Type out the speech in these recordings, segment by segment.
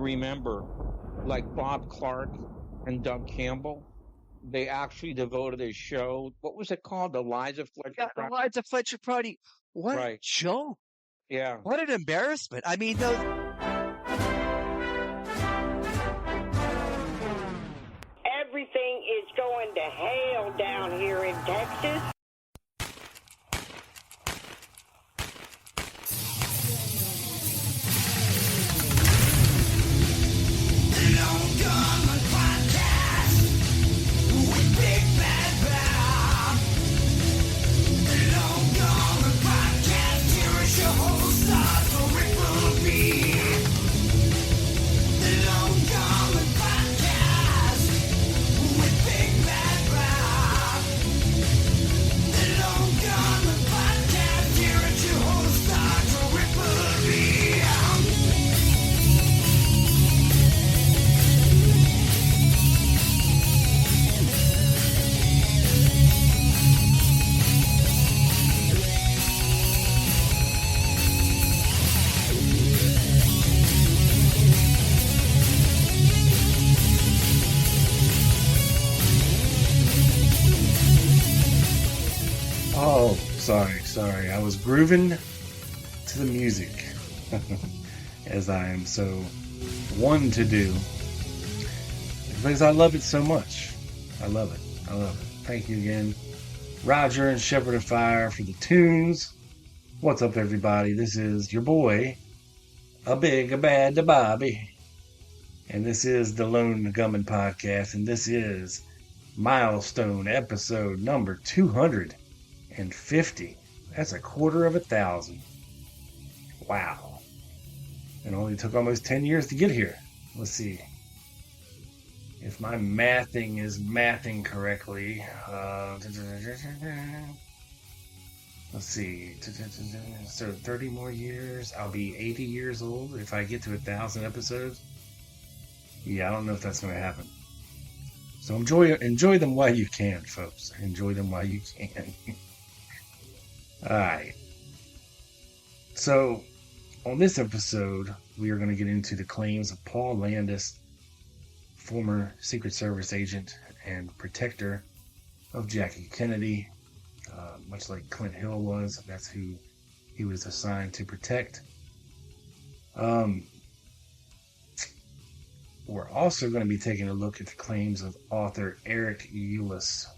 remember, like Bob Clark and Doug Campbell, they actually devoted a show. What was it called? The Lives of Fletcher Yeah, the Pratt? Lives of Fletcher Party. What a Right. joke. Yeah. What an embarrassment. I mean, those. Everything is going to hell down here in Texas. Oh, sorry. I was grooving to the music, as I am so one to do, because I love it so much. I love it. Thank you again, Roger and Shepherd of Fire, for the tunes. What's up, everybody? This is your boy, a bad Bobby, and this is the Lone Gunman Podcast, and this is milestone episode number 250. That's 250. Wow. It only took almost 10 years to get here. Let's see if my mathing is mathing correctly. Let's see. So 30 more years. I'll be 80 years old if I get to 1,000 episodes. Yeah, I don't know if that's going to happen. So enjoy them while you can, folks. Enjoy them while you can. All right. So, on this episode, we are going to get into the claims of Paul Landis, former Secret Service agent and protector of Jackie Kennedy, much like Clint Hill was. That's who he was assigned to protect. We're also going to be taking a look at the claims of author Eric Ulis.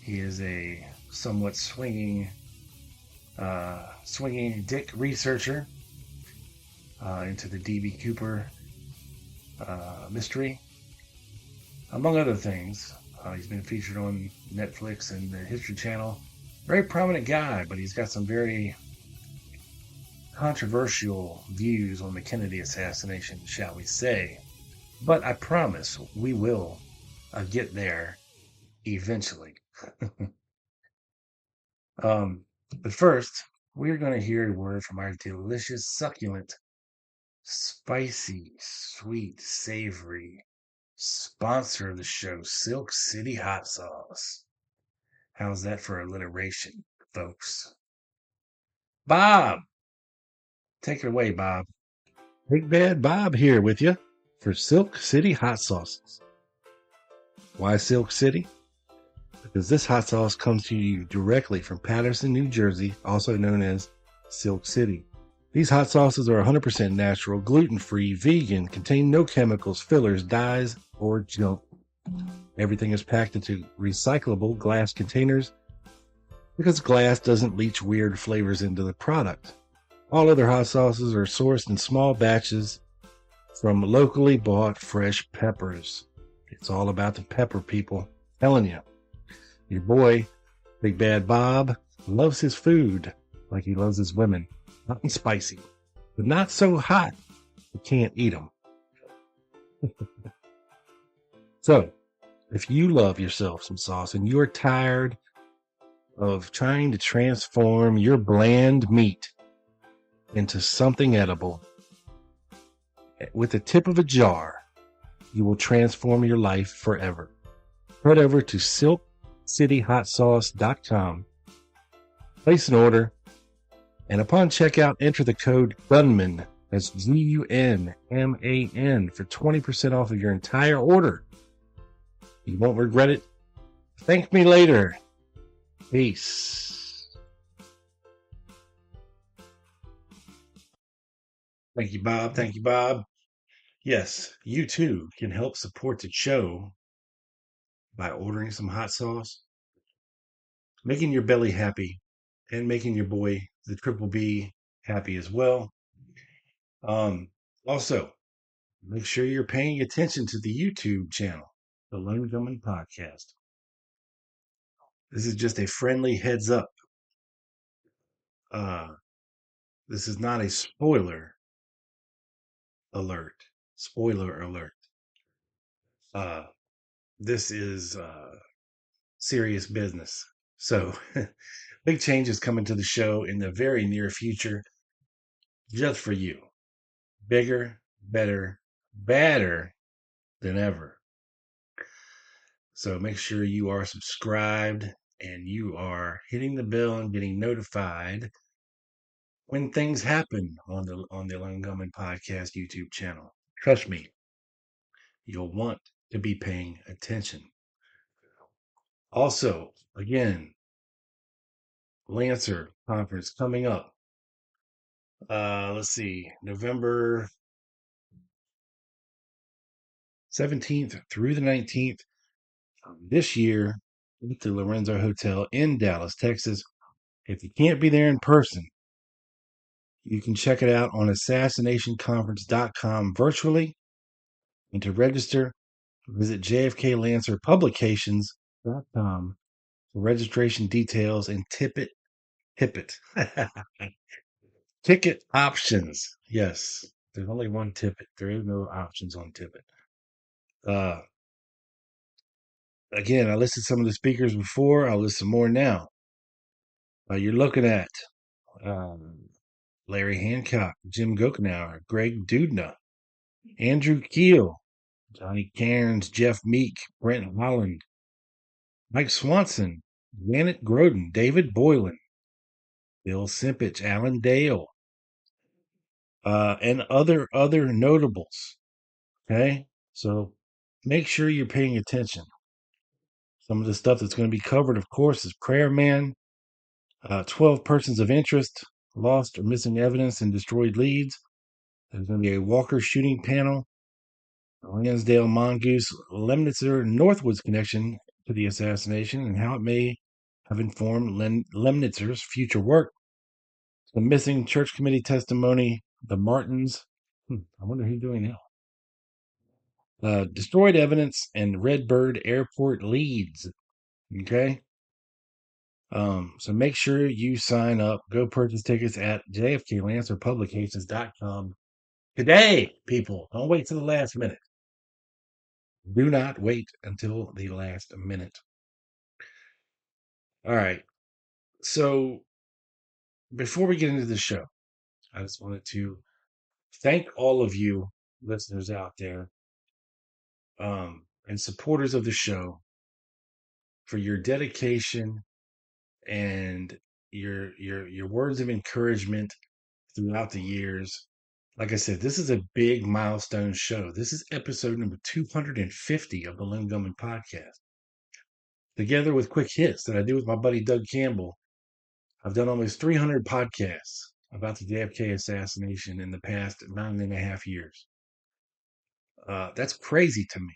He is a somewhat swinging dick researcher into the D.B. Cooper mystery, among other things. He's been featured on Netflix and the History Channel. Very prominent guy, but he's got some very controversial views on the Kennedy assassination, shall we say. But I promise we will get there eventually. But first, we're going to hear a word from our delicious, succulent, spicy, sweet, savory sponsor of the show, Silk City Hot Sauce. How's that for alliteration, folks? Bob! Take it away, Bob. Big Bad Bob here with you for Silk City Hot Sauces. Why Silk City? Because this hot sauce comes to you directly from Paterson, New Jersey, also known as Silk City. These hot sauces are 100% natural, gluten-free, vegan, contain no chemicals, fillers, dyes, or junk. Everything is packed into recyclable glass containers because glass doesn't leach weird flavors into the product. All other hot sauces are sourced in small batches from locally bought fresh peppers. It's all about the pepper, people. I'm telling you. Your boy, Big Bad Bob, loves his food like he loves his women. Hot and spicy, but not so hot you can't eat them. So, if you love yourself some sauce and you're tired of trying to transform your bland meat into something edible, with the tip of a jar, you will transform your life forever. Head over to silkcityhotsauce.com, place an order, and upon checkout, enter the code GUNMAN, That's GUNMAN for 20% off of your entire order. You won't regret it. Thank me later. Peace. Thank you, Bob. Thank you, Bob. Yes, you too can help support the show by ordering some hot sauce, making your belly happy, and making your boy, the Triple B, happy as well. Also, make sure you're paying attention to the YouTube channel, the Lone Gunman Podcast. This is just a friendly heads up. This is not a spoiler alert. Spoiler alert. This is serious business. So, big changes coming to the show in the very near future, just for you. Bigger, better, badder than ever. So make sure you are subscribed and you are hitting the bell and getting notified when things happen on the Lone Gunman Podcast YouTube channel. Trust me, you'll want to be paying attention. Also, again, Lancer conference coming up. Let's see, November 17th through the 19th this year at the Lorenzo Hotel in Dallas, Texas. If you can't be there in person, you can check it out on assassinationconference.com virtually. And to register, visit jfklancerpublications.com for registration details and ticket options. Yes, there's only one ticket. There is no options on ticket. Again, I listed some of the speakers before. I'll list some more now. You're looking at Larry Hancock, Jim Gokenauer, Greg Dudna, Andrew Keel, Johnny Cairns, Jeff Meek, Brent Holland, Mike Swanson, Janet Groden, David Boylan, Bill Simpich, Alan Dale, and other notables. Okay, so make sure you're paying attention. Some of the stuff that's going to be covered, of course, is Prayer Man, 12 persons of interest, lost or missing evidence and destroyed leads. There's going to be a Walker shooting panel, Lansdale Mongoose Lemnitzer Northwoods connection to the assassination and how it may have informed Lemnitzer's future work. The missing church committee testimony, the Martins. I wonder who's doing now. Destroyed evidence and Redbird Airport leads. Okay. So make sure you sign up. Go purchase tickets at jfklancerpublications.com today, people. Don't wait till the last minute. Do not wait until the last minute. All right. So before we get into the show, I just wanted to thank all of you listeners out there and supporters of the show for your dedication and your words of encouragement throughout the years. Like I said, this is a big milestone show. This is episode number 250 of the Lone Gunman Podcast. Together with Quick Hits that I do with my buddy Doug Campbell, I've done almost 300 podcasts about the JFK assassination in the past 9.5 years. That's crazy to me.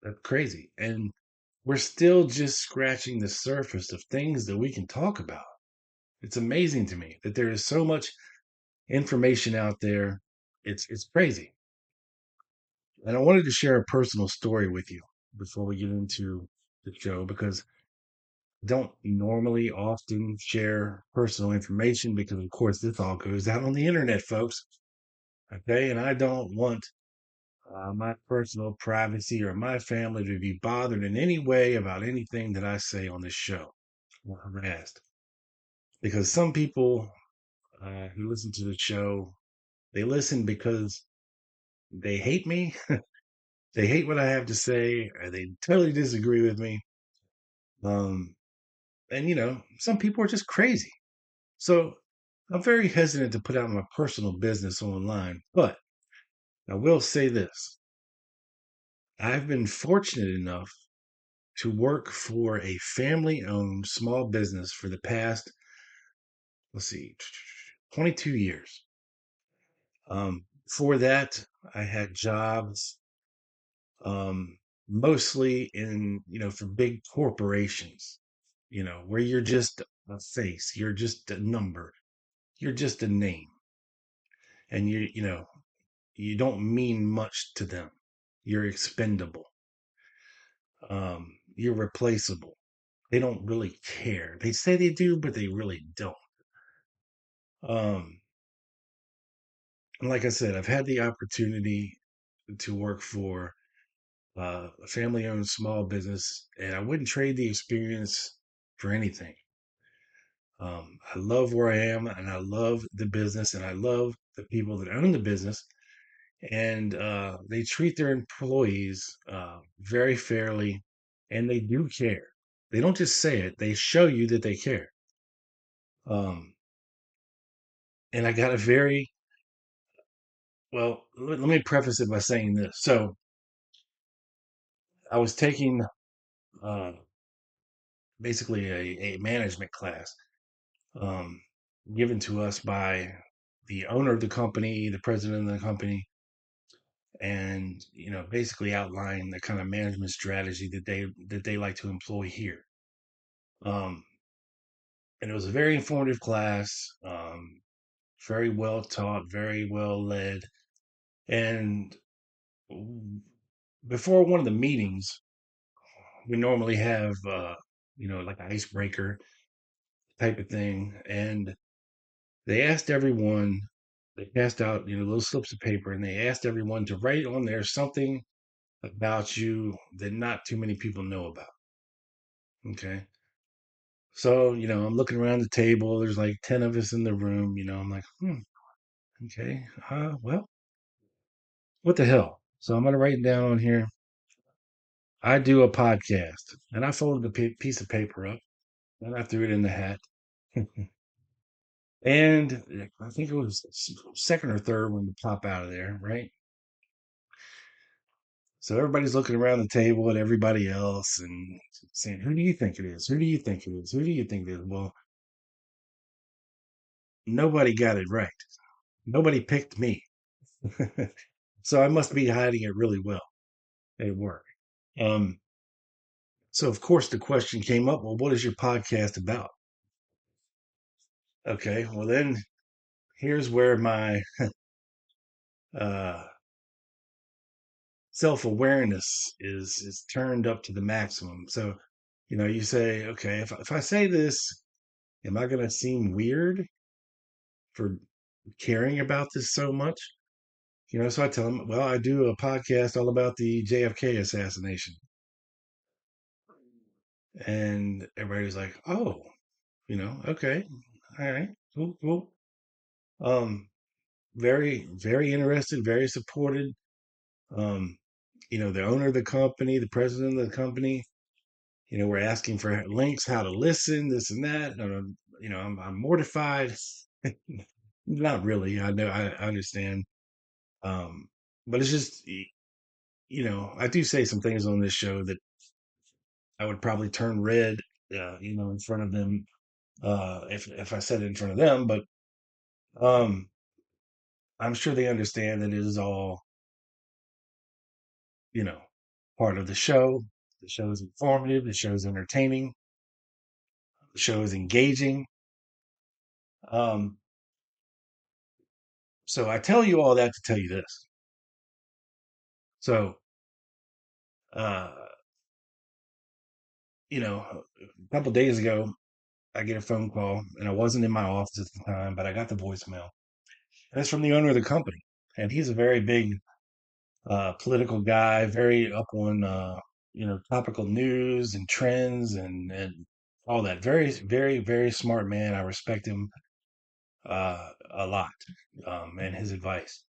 That's crazy. And we're still just scratching the surface of things that we can talk about. It's amazing to me that there is so much information out there. It's crazy. And I wanted to share a personal story with you before we get into the show because I don't normally often share personal information because, of course, this all goes out on the internet, folks. Okay, and I don't want my personal privacy or my family to be bothered in any way about anything that I say on this show or harassed. Because some people who listen to the show, they listen because they hate me. They hate what I have to say, or they totally disagree with me. And some people are just crazy. So I'm very hesitant to put out my personal business online, but I will say this. I've been fortunate enough to work for a family-owned small business for the past, let's see, 22 years. For that, I had jobs, um, mostly for big corporations, where you're just a face, you're just a number, you're just a name, and you don't mean much to them. You're expendable. You're replaceable. They don't really care. They say they do, but they really don't. Um, and like I said, I've had the opportunity to work for a family-owned small business, and I wouldn't trade the experience for anything. I love where I am, and I love the business, and I love the people that own the business, and they treat their employees very fairly, and they do care. They don't just say it; they show you that they care. Um, and I got a very well. Let me preface it by saying this. So I was taking uh, basically a management class um, given to us by the owner of the company, the president of the company, and basically outline the kind of management strategy that they like to employ here. Um, and it was a very informative class, very well taught, very well led. And before one of the meetings, we normally have like an icebreaker type of thing, and they asked everyone. They passed out little slips of paper, and they asked everyone to write on there something about you that not too many people know about. Okay. So, I'm looking around the table. There's like 10 of us in the room. I'm like, okay. Well, what the hell? So I'm going to write down on here. I do a podcast. And I folded the piece of paper up and I threw it in the hat. And I think it was second or third one to pop out of there, right? So everybody's looking around the table at everybody else and saying, who do you think it is? Who do you think it is? Who do you think it is? Well, nobody got it right. Nobody picked me. So I must be hiding it really well at work. Um, so of course the question came up, well, what is your podcast about? Okay, well then here's where my uh, self-awareness is turned up to the maximum. So, you say, okay, if I say this, am I gonna seem weird for caring about this so much? So I tell them, well, I do a podcast all about the JFK assassination. And everybody's like, oh, okay, all right, cool, cool. Um, very, very interested, very supported. Um, the owner of the company, the president of the company, we're asking for links, how to listen, this and that. I'm mortified. Not really. I know, I understand. Um, but it's just, I do say some things on this show that I would probably turn red, in front of them, if I said it in front of them. But um, I'm sure they understand that it is all, you know, part of the show. The show is informative. The show is entertaining. The show is engaging. Um, so I tell you all that to tell you this. So, uh, a couple days ago, I get a phone call, and I wasn't in my office at the time, but I got the voicemail, and it's from the owner of the company, and he's a very big political guy, very up on topical news and trends and all that. Very, very, very smart man. I respect him a lot, and his advice.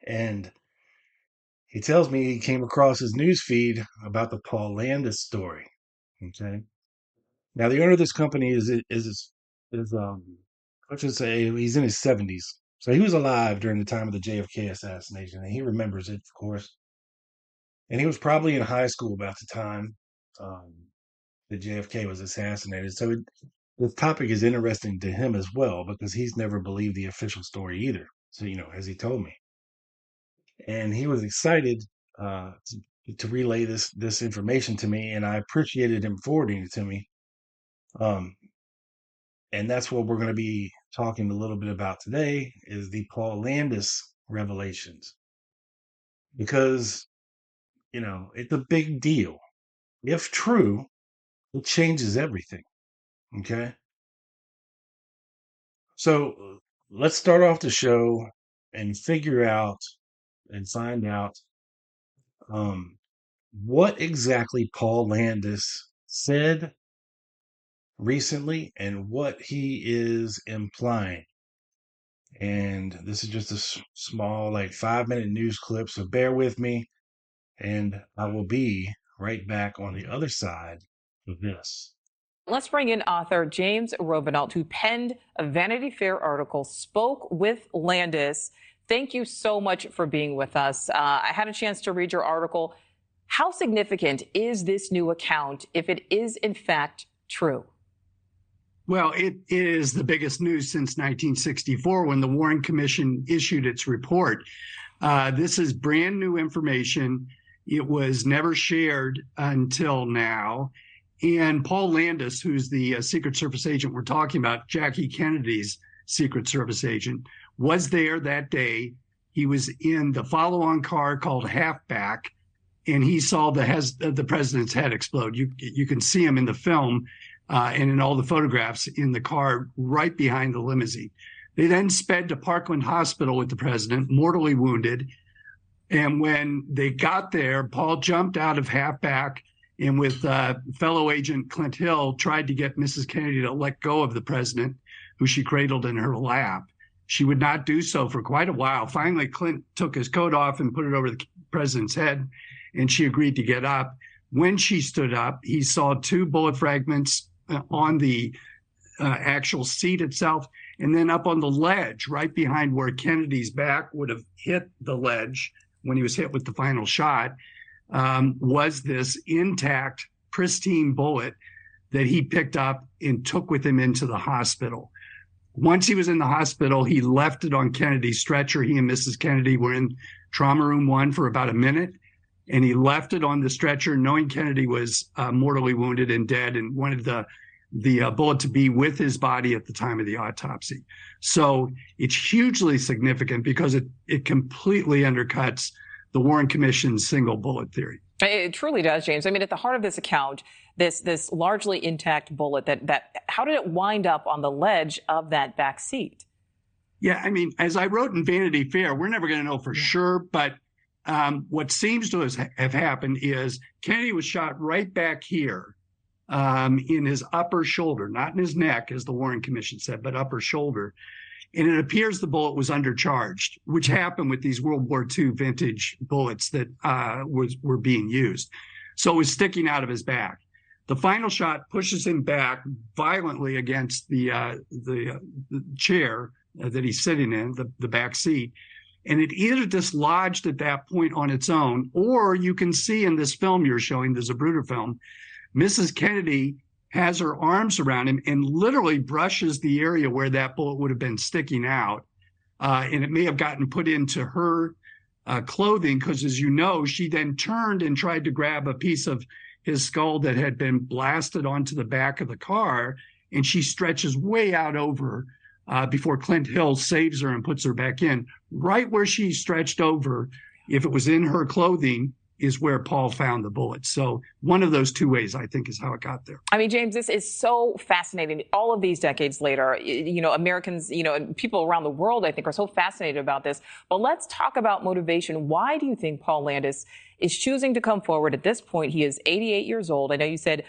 And he tells me he came across his news feed about the Paul Landis story. Okay. Now the owner of this company is I should say he's in his 70s. So he was alive during the time of the JFK assassination, and he remembers it, of course. And he was probably in high school about the time um, that JFK was assassinated. So the topic is interesting to him as well because he's never believed the official story either. So, as he told me. And he was excited to relay this information to me, and I appreciated him forwarding it to me. And that's what we're going to be talking a little bit about today is the Paul Landis revelations. Because, it's a big deal. If true, it changes everything. Okay? So let's start off the show and figure out and find out what exactly Paul Landis said recently and what he is implying. And this is just a small, 5-minute news clip. So bear with me, and I will be right back on the other side of this. Let's bring in author James Robinault, who penned a Vanity Fair article, spoke with Landis. Thank you so much for being with us. I had a chance to read your article. How significant is this new account if it is, in fact, true? Well, it is the biggest news since 1964 when the Warren Commission issued its report. This is brand new information. It was never shared until now. And Paul Landis, who's the Secret Service agent we're talking about, Jackie Kennedy's Secret Service agent, was there that day. He was in the follow-on car called Halfback, and he saw the president's head explode. You can see him in the film and in all the photographs in the car right behind the limousine. They then sped to Parkland Hospital with the president, mortally wounded. And when they got there, Paul jumped out of Halfback and with fellow agent Clint Hill tried to get Mrs. Kennedy to let go of the president, who she cradled in her lap. She would not do so for quite a while. Finally, Clint took his coat off and put it over the president's head, and she agreed to get up. When she stood up, he saw 2 bullet fragments on the actual seat itself, and then up on the ledge right behind where Kennedy's back would have hit the ledge when he was hit with the final shot, was this intact, pristine bullet that he picked up and took with him into the hospital. Once he was in the hospital, he left it on Kennedy's stretcher. He and Mrs. Kennedy were in trauma room 1 for about a minute, and he left it on the stretcher knowing Kennedy was mortally wounded and dead and wanted the bullet to be with his body at the time of the autopsy. So it's hugely significant because it completely undercuts the Warren Commission's single bullet theory. It truly does, James. I mean, at the heart of this account, this largely intact bullet, that how did it wind up on the ledge of that back seat? Yeah, I mean, as I wrote in Vanity Fair, we're never going to know for sure, but what seems to have happened is Kennedy was shot right back here in his upper shoulder, not in his neck, as the Warren Commission said, but upper shoulder. And it appears the bullet was undercharged, which happened with these World War II vintage bullets that were being used. So it was sticking out of his back. The final shot pushes him back violently against the chair that he's sitting in, the back seat. And it either dislodged at that point on its own, or you can see in this film you're showing, the Zapruder film, Mrs. Kennedy has her arms around him and literally brushes the area where that bullet would have been sticking out. And it may have gotten put into her clothing because, as you know, she then turned and tried to grab a piece of his skull that had been blasted onto the back of the car. And she stretches way out over before Clint Hill saves her and puts her back in. Right where she stretched over, if it was in her clothing, is where Paul found the bullet. So one of those 2 ways, I think, is how it got there. I mean, James, this is so fascinating. All of these decades later, Americans, and people around the world, I think, are so fascinated about this. But let's talk about motivation. Why do you think Paul Landis is choosing to come forward at this point? He is 88 years old. I know you said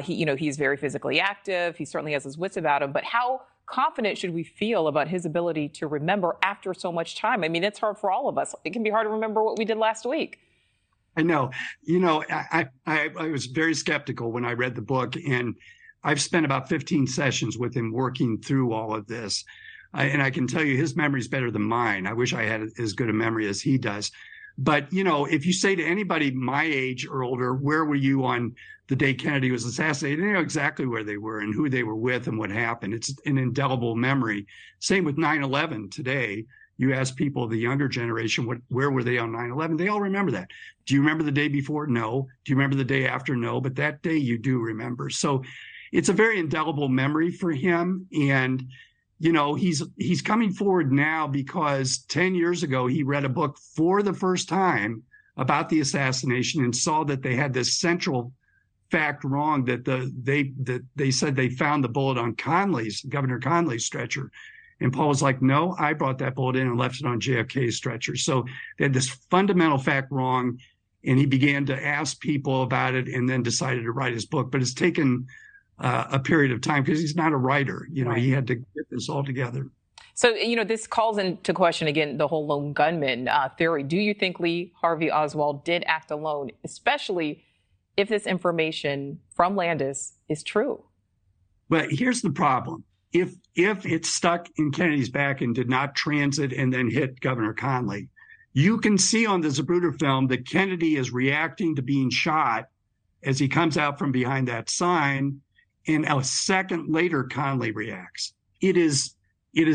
he's very physically active. He certainly has his wits about him. But how confident should we feel about his ability to remember after so much time? I mean, it's hard for all of us. It can be hard to remember what we did last week. I know. I was very skeptical when I read the book, and I've spent about 15 sessions with him working through all of this. And I can tell you his memory is better than mine. I wish I had as good a memory as he does. But, if you say to anybody my age or older, where were you on the day Kennedy was assassinated, they know exactly where they were and who they were with and what happened. It's an indelible memory. Same with 9/11 today. You ask people of the younger generation, where were they on 9/11? They all remember that. Do you remember the day before? No. Do you remember the day after? No. But that day you do remember. So it's a very indelible memory for him. And he's coming forward now because 10 years ago he read a book for the first time about the assassination and saw that they had this central fact wrong, that they said they found the bullet on Governor Conley's stretcher. And Paul was like, no, I brought that bullet in and left it on JFK's stretcher. So they had this fundamental fact wrong, and he began to ask people about it and then decided to write his book. But it's taken a period of time because he's not a writer. Right. He had to get this all together. So, this calls into question, again, the whole lone gunman theory. Do you think Lee Harvey Oswald did act alone, especially if this information from Landis is true? But here's the problem. If it stuck in Kennedy's back and did not transit and then hit Governor Conley, you can see on the Zapruder film that Kennedy is reacting to being shot as he comes out from behind that sign. And a second later, Conley reacts. It is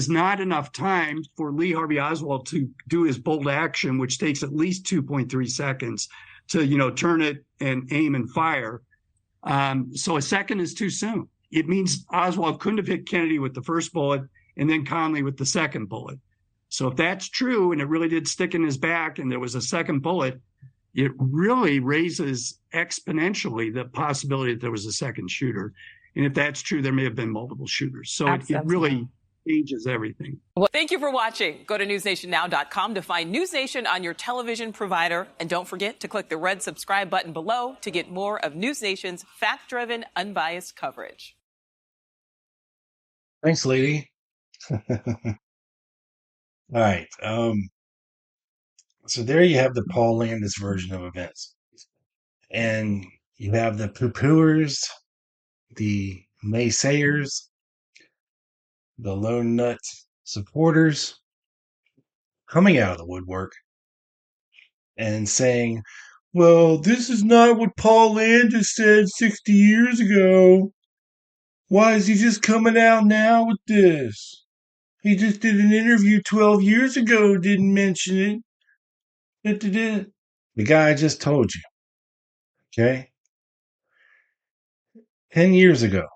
not enough time for Lee Harvey Oswald to do his bold action, which takes at least 2.3 seconds to, turn it and aim and fire. So a second is too soon. It means Oswald couldn't have hit Kennedy with the first bullet and then Conley with the second bullet. So if that's true, and it really did stick in his back and there was a second bullet, it really raises exponentially the possibility that there was a second shooter. And if that's true, there may have been multiple shooters. So it really changes everything. Well, thank you for watching. Go to newsnationnow.com to find News Nation on your television provider. And don't forget to click the red subscribe button below to get more of News Nation's fact-driven, unbiased coverage. Thanks, lady. All right. So there you have the Paul Landis version of events. And you have the poo-pooers, the naysayers, the lone nut supporters coming out of the woodwork and saying, well, this is not what Paul Landis said 60 years ago. Why is he just coming out now with this? He just did an interview 12 years ago, didn't mention it. The guy just told you. Okay? 10 years ago,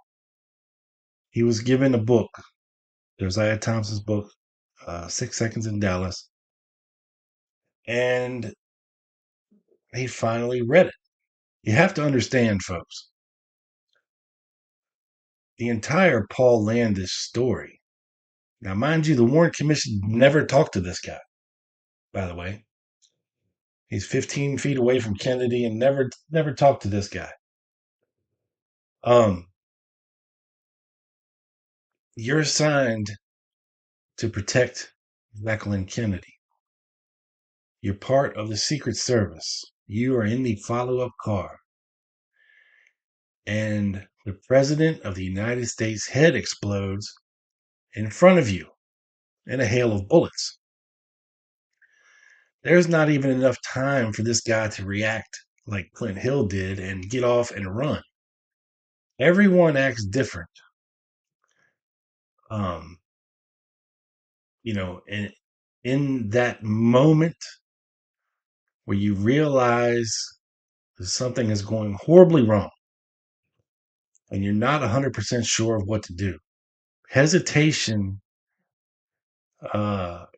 he was given a book, Josiah Thompson's book, 6 Seconds in Dallas, and he finally read it. You have to understand, folks, the entire Paul Landis story. Now, mind you, the Warren Commission never talked to this guy, by the way. He's 15 feet away from Kennedy and never talked to this guy. You're assigned to protect Jacqueline Kennedy. You're part of the Secret Service. You are in the follow-up car. And the President of the United States' head explodes in front of you in a hail of bullets. There's not even enough time for this guy to react like Clint Hill did and get off and run. Everyone acts different. And in that moment where you realize that something is going horribly wrong and you're not 100% sure of what to do, hesitation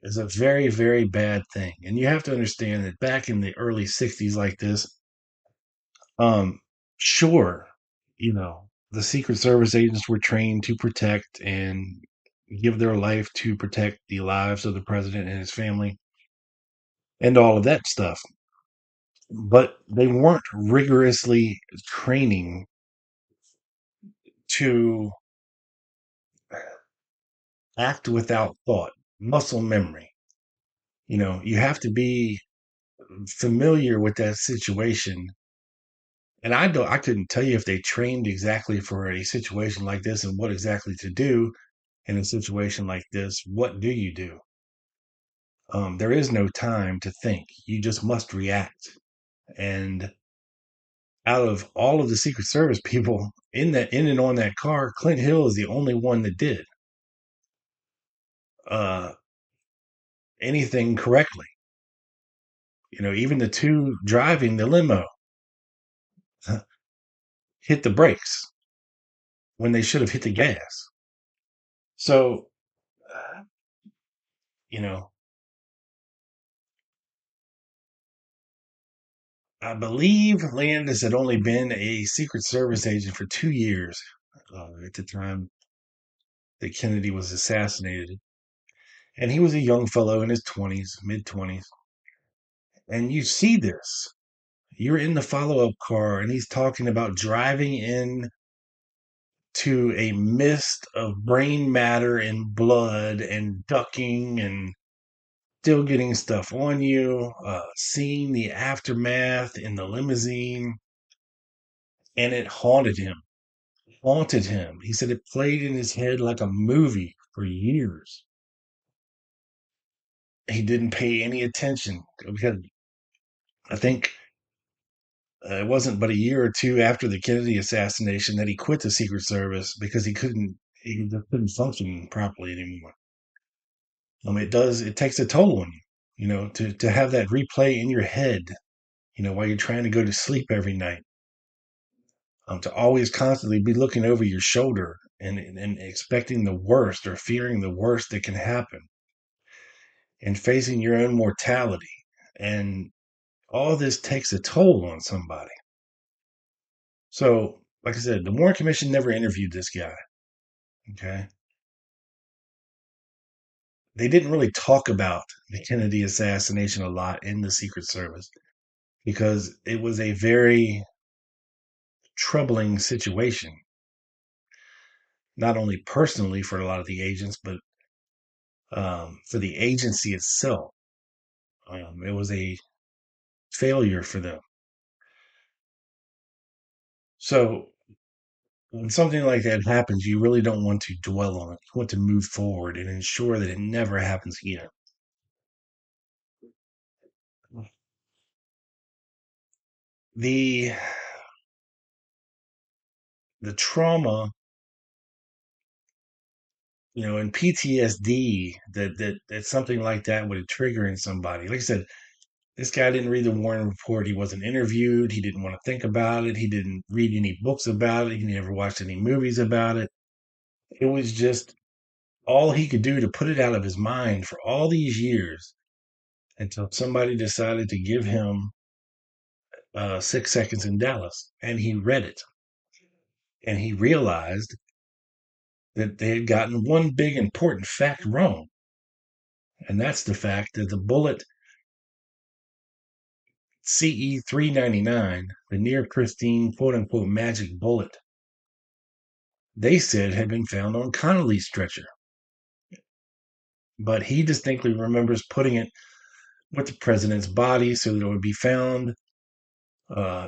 is a very, very bad thing. And you have to understand that back in the early 60s like this, sure, the Secret Service agents were trained to protect and give their life to protect the lives of the president and his family and all of that stuff. But they weren't rigorously training to act without thought, muscle memory. You have to be familiar with that situation. And I couldn't tell you if they trained exactly for a situation like this and what exactly to do. in a situation like this, what do you do? There is no time to think. You just must react. And out of all of the Secret Service people in and on that car, Clint Hill is the only one that did anything correctly. Even the two driving the limo hit the brakes when they should have hit the gas. So, I believe Landis had only been a Secret Service agent for 2 years at the time that Kennedy was assassinated. And he was a young fellow in his 20s, mid-20s. And you see this. You're in the follow-up car, and he's talking about driving in to a mist of brain matter and blood and ducking and still getting stuff on you, seeing the aftermath in the limousine, and it haunted him. He said it played in his head like a movie for years. He didn't pay any attention because I think it wasn't but a year or two after the Kennedy assassination that he quit the Secret Service because he just couldn't function properly anymore. It takes a toll on you, to have that replay in your head, while you're trying to go to sleep every night. To always constantly be looking over your shoulder and expecting the worst or fearing the worst that can happen and facing your own mortality. And all this takes a toll on somebody. So, like I said, the Warren Commission never interviewed this guy. Okay. They didn't really talk about the Kennedy assassination a lot in the Secret Service because it was a very troubling situation. Not only personally for a lot of the agents, but for the agency itself. It was a failure for them. So when something like that happens, you really don't want to dwell on it. You want to move forward and ensure that it never happens again. The trauma, and PTSD that something like that would trigger in somebody. Like I said, this guy didn't read the Warren Report. He wasn't interviewed. He didn't want to think about it. He didn't read any books about it. He never watched any movies about it. It was just all he could do to put it out of his mind for all these years until somebody decided to give him 6 Seconds in Dallas. And he read it. And he realized that they had gotten one big important fact wrong. And that's the fact that the bullet CE 399, the near pristine quote unquote magic bullet, they said had been found on Connolly's stretcher. But he distinctly remembers putting it with the president's body so that it would be found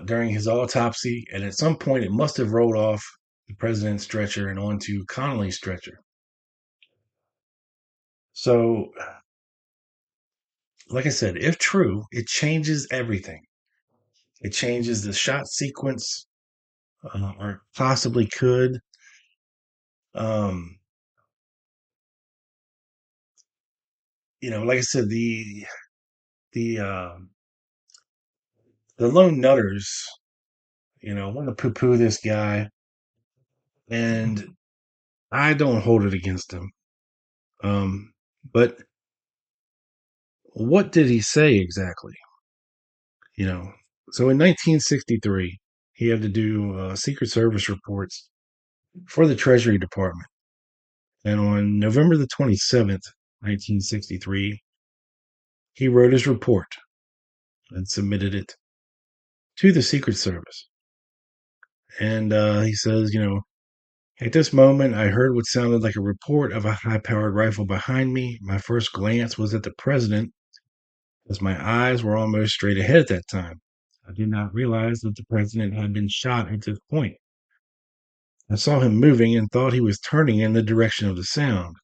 during his autopsy. And at some point, it must have rolled off the president's stretcher and onto Connolly's stretcher. So, like I said, if true, it changes everything. It changes the shot sequence, or possibly could. Like I said, the lone nutters, want to poo-poo this guy, and I don't hold it against him. But what did he say exactly? So in 1963, he had to do Secret Service reports for the Treasury Department. And on November the 27th, 1963, he wrote his report and submitted it to the Secret Service. And he says, at this moment, I heard what sounded like a report of a high-powered rifle behind me. My first glance was at the president, as my eyes were almost straight ahead at that time. I did not realize that the president had been shot at this point. I saw him moving and thought he was turning in the direction of the sound.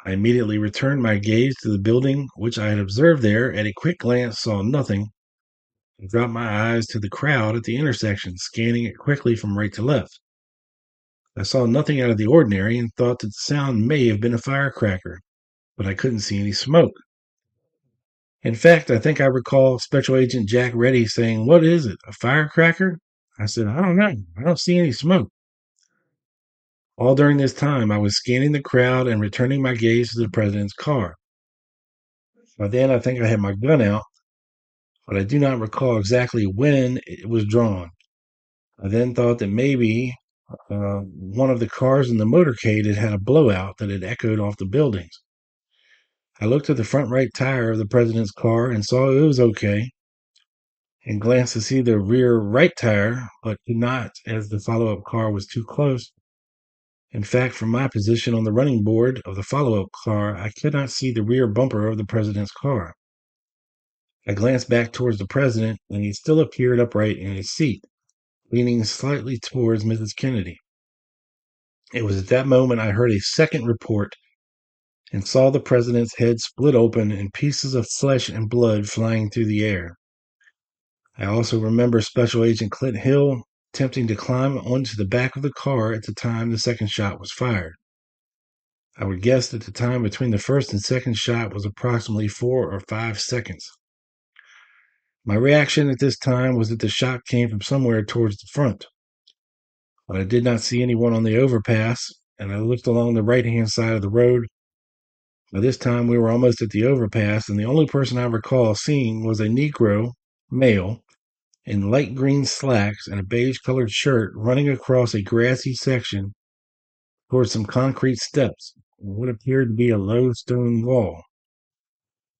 I immediately returned my gaze to the building, which I had observed there. At a quick glance, saw nothing, and dropped my eyes to the crowd at the intersection, scanning it quickly from right to left. I saw nothing out of the ordinary and thought that the sound may have been a firecracker, but I couldn't see any smoke. In fact, I think I recall Special Agent Jack Reddy saying, "What is it, a firecracker?" I said, "I don't know. I don't see any smoke." All during this time, I was scanning the crowd and returning my gaze to the president's car. By then, I think I had my gun out, but I do not recall exactly when it was drawn. I then thought that maybe one of the cars in the motorcade had had a blowout that had echoed off the buildings. I looked at the front right tire of the president's car and saw it was okay, and glanced to see the rear right tire, but could not, as the follow-up car was too close. In fact, from my position on the running board of the follow-up car, I could not see the rear bumper of the president's car. I glanced back towards the president, and he still appeared upright in his seat, leaning slightly towards Mrs. Kennedy. It was at that moment I heard a second report and saw the president's head split open and pieces of flesh and blood flying through the air. I also remember Special Agent Clint Hill attempting to climb onto the back of the car at the time the second shot was fired. I would guess that the time between the first and second shot was approximately 4 or 5 seconds. My reaction at this time was that the shot came from somewhere towards the front, but I did not see anyone on the overpass, and I looked along the right-hand side of the road. By this time, we were almost at the overpass, and the only person I recall seeing was a Negro male in light green slacks and a beige-colored shirt running across a grassy section towards some concrete steps and what appeared to be a low stone wall.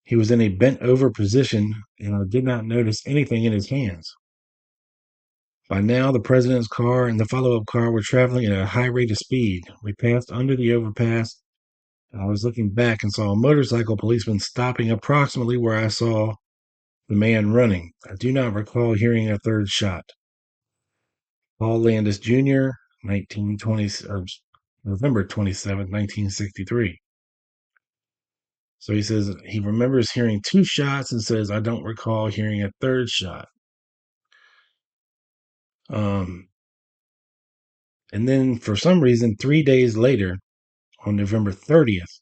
He was in a bent-over position, and I did not notice anything in his hands. By now, the president's car and the follow-up car were traveling at a high rate of speed. We passed under the overpass, and I was looking back and saw a motorcycle policeman stopping approximately where I saw the man running. I do not recall hearing a third shot. Paul Landis Jr., 1920, or November 27, 1963. So he says he remembers hearing 2 shots and says, "I don't recall hearing a third shot." And then for some reason, 3 days later, on November 30th,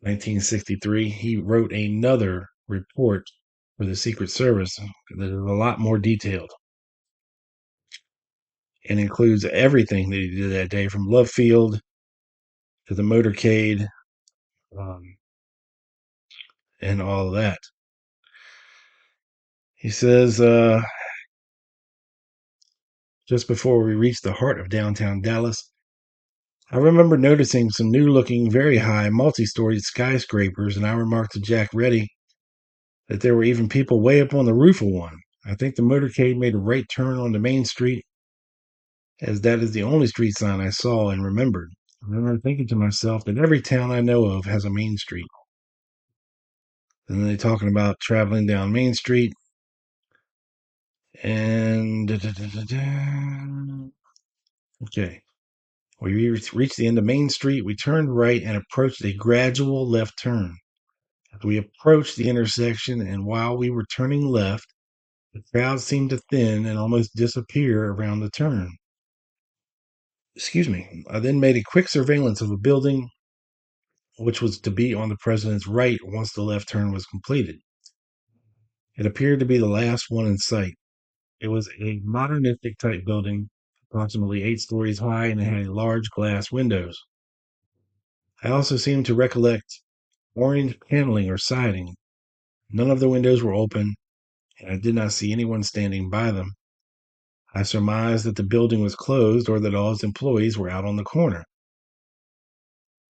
1963, he wrote another report for the Secret Service that is a lot more detailed and includes everything that he did that day, from Love Field to the motorcade, and all of that. He says, just before we reached the heart of downtown Dallas, I remember noticing some new-looking, very high, multi-storied skyscrapers, and I remarked to Jack Reddy that there were even people way up on the roof of one. I think the motorcade made a right turn onto Main Street, as that is the only street sign I saw and remembered. I remember thinking to myself that every town I know of has a Main Street. And then they're talking about traveling down Main Street, and okay. We reached the end of Main Street. We turned right and approached a gradual left turn. As we approached the intersection, and while we were turning left, the crowd seemed to thin and almost disappear around the turn. Excuse me. I then made a quick surveillance of a building which was to be on the president's right once the left turn was completed. It appeared to be the last one in sight. It was a modernistic type building, approximately 8 stories high, and it had large glass windows. I also seem to recollect orange paneling or siding. None of the windows were open, and I did not see anyone standing by them. I surmised that the building was closed or that all its employees were out on the corner.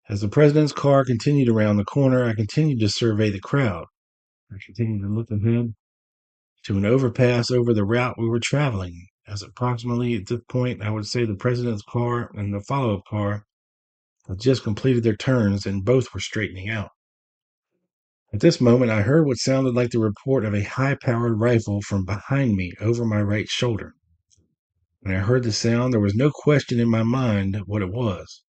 As the president's car continued around the corner, I continued to survey the crowd. I continued to look ahead to an overpass over the route we were traveling, as approximately at this point, I would say the president's car and the follow-up car had just completed their turns and both were straightening out. At this moment, I heard what sounded like the report of a high-powered rifle from behind me over my right shoulder. When I heard the sound, there was no question in my mind what it was.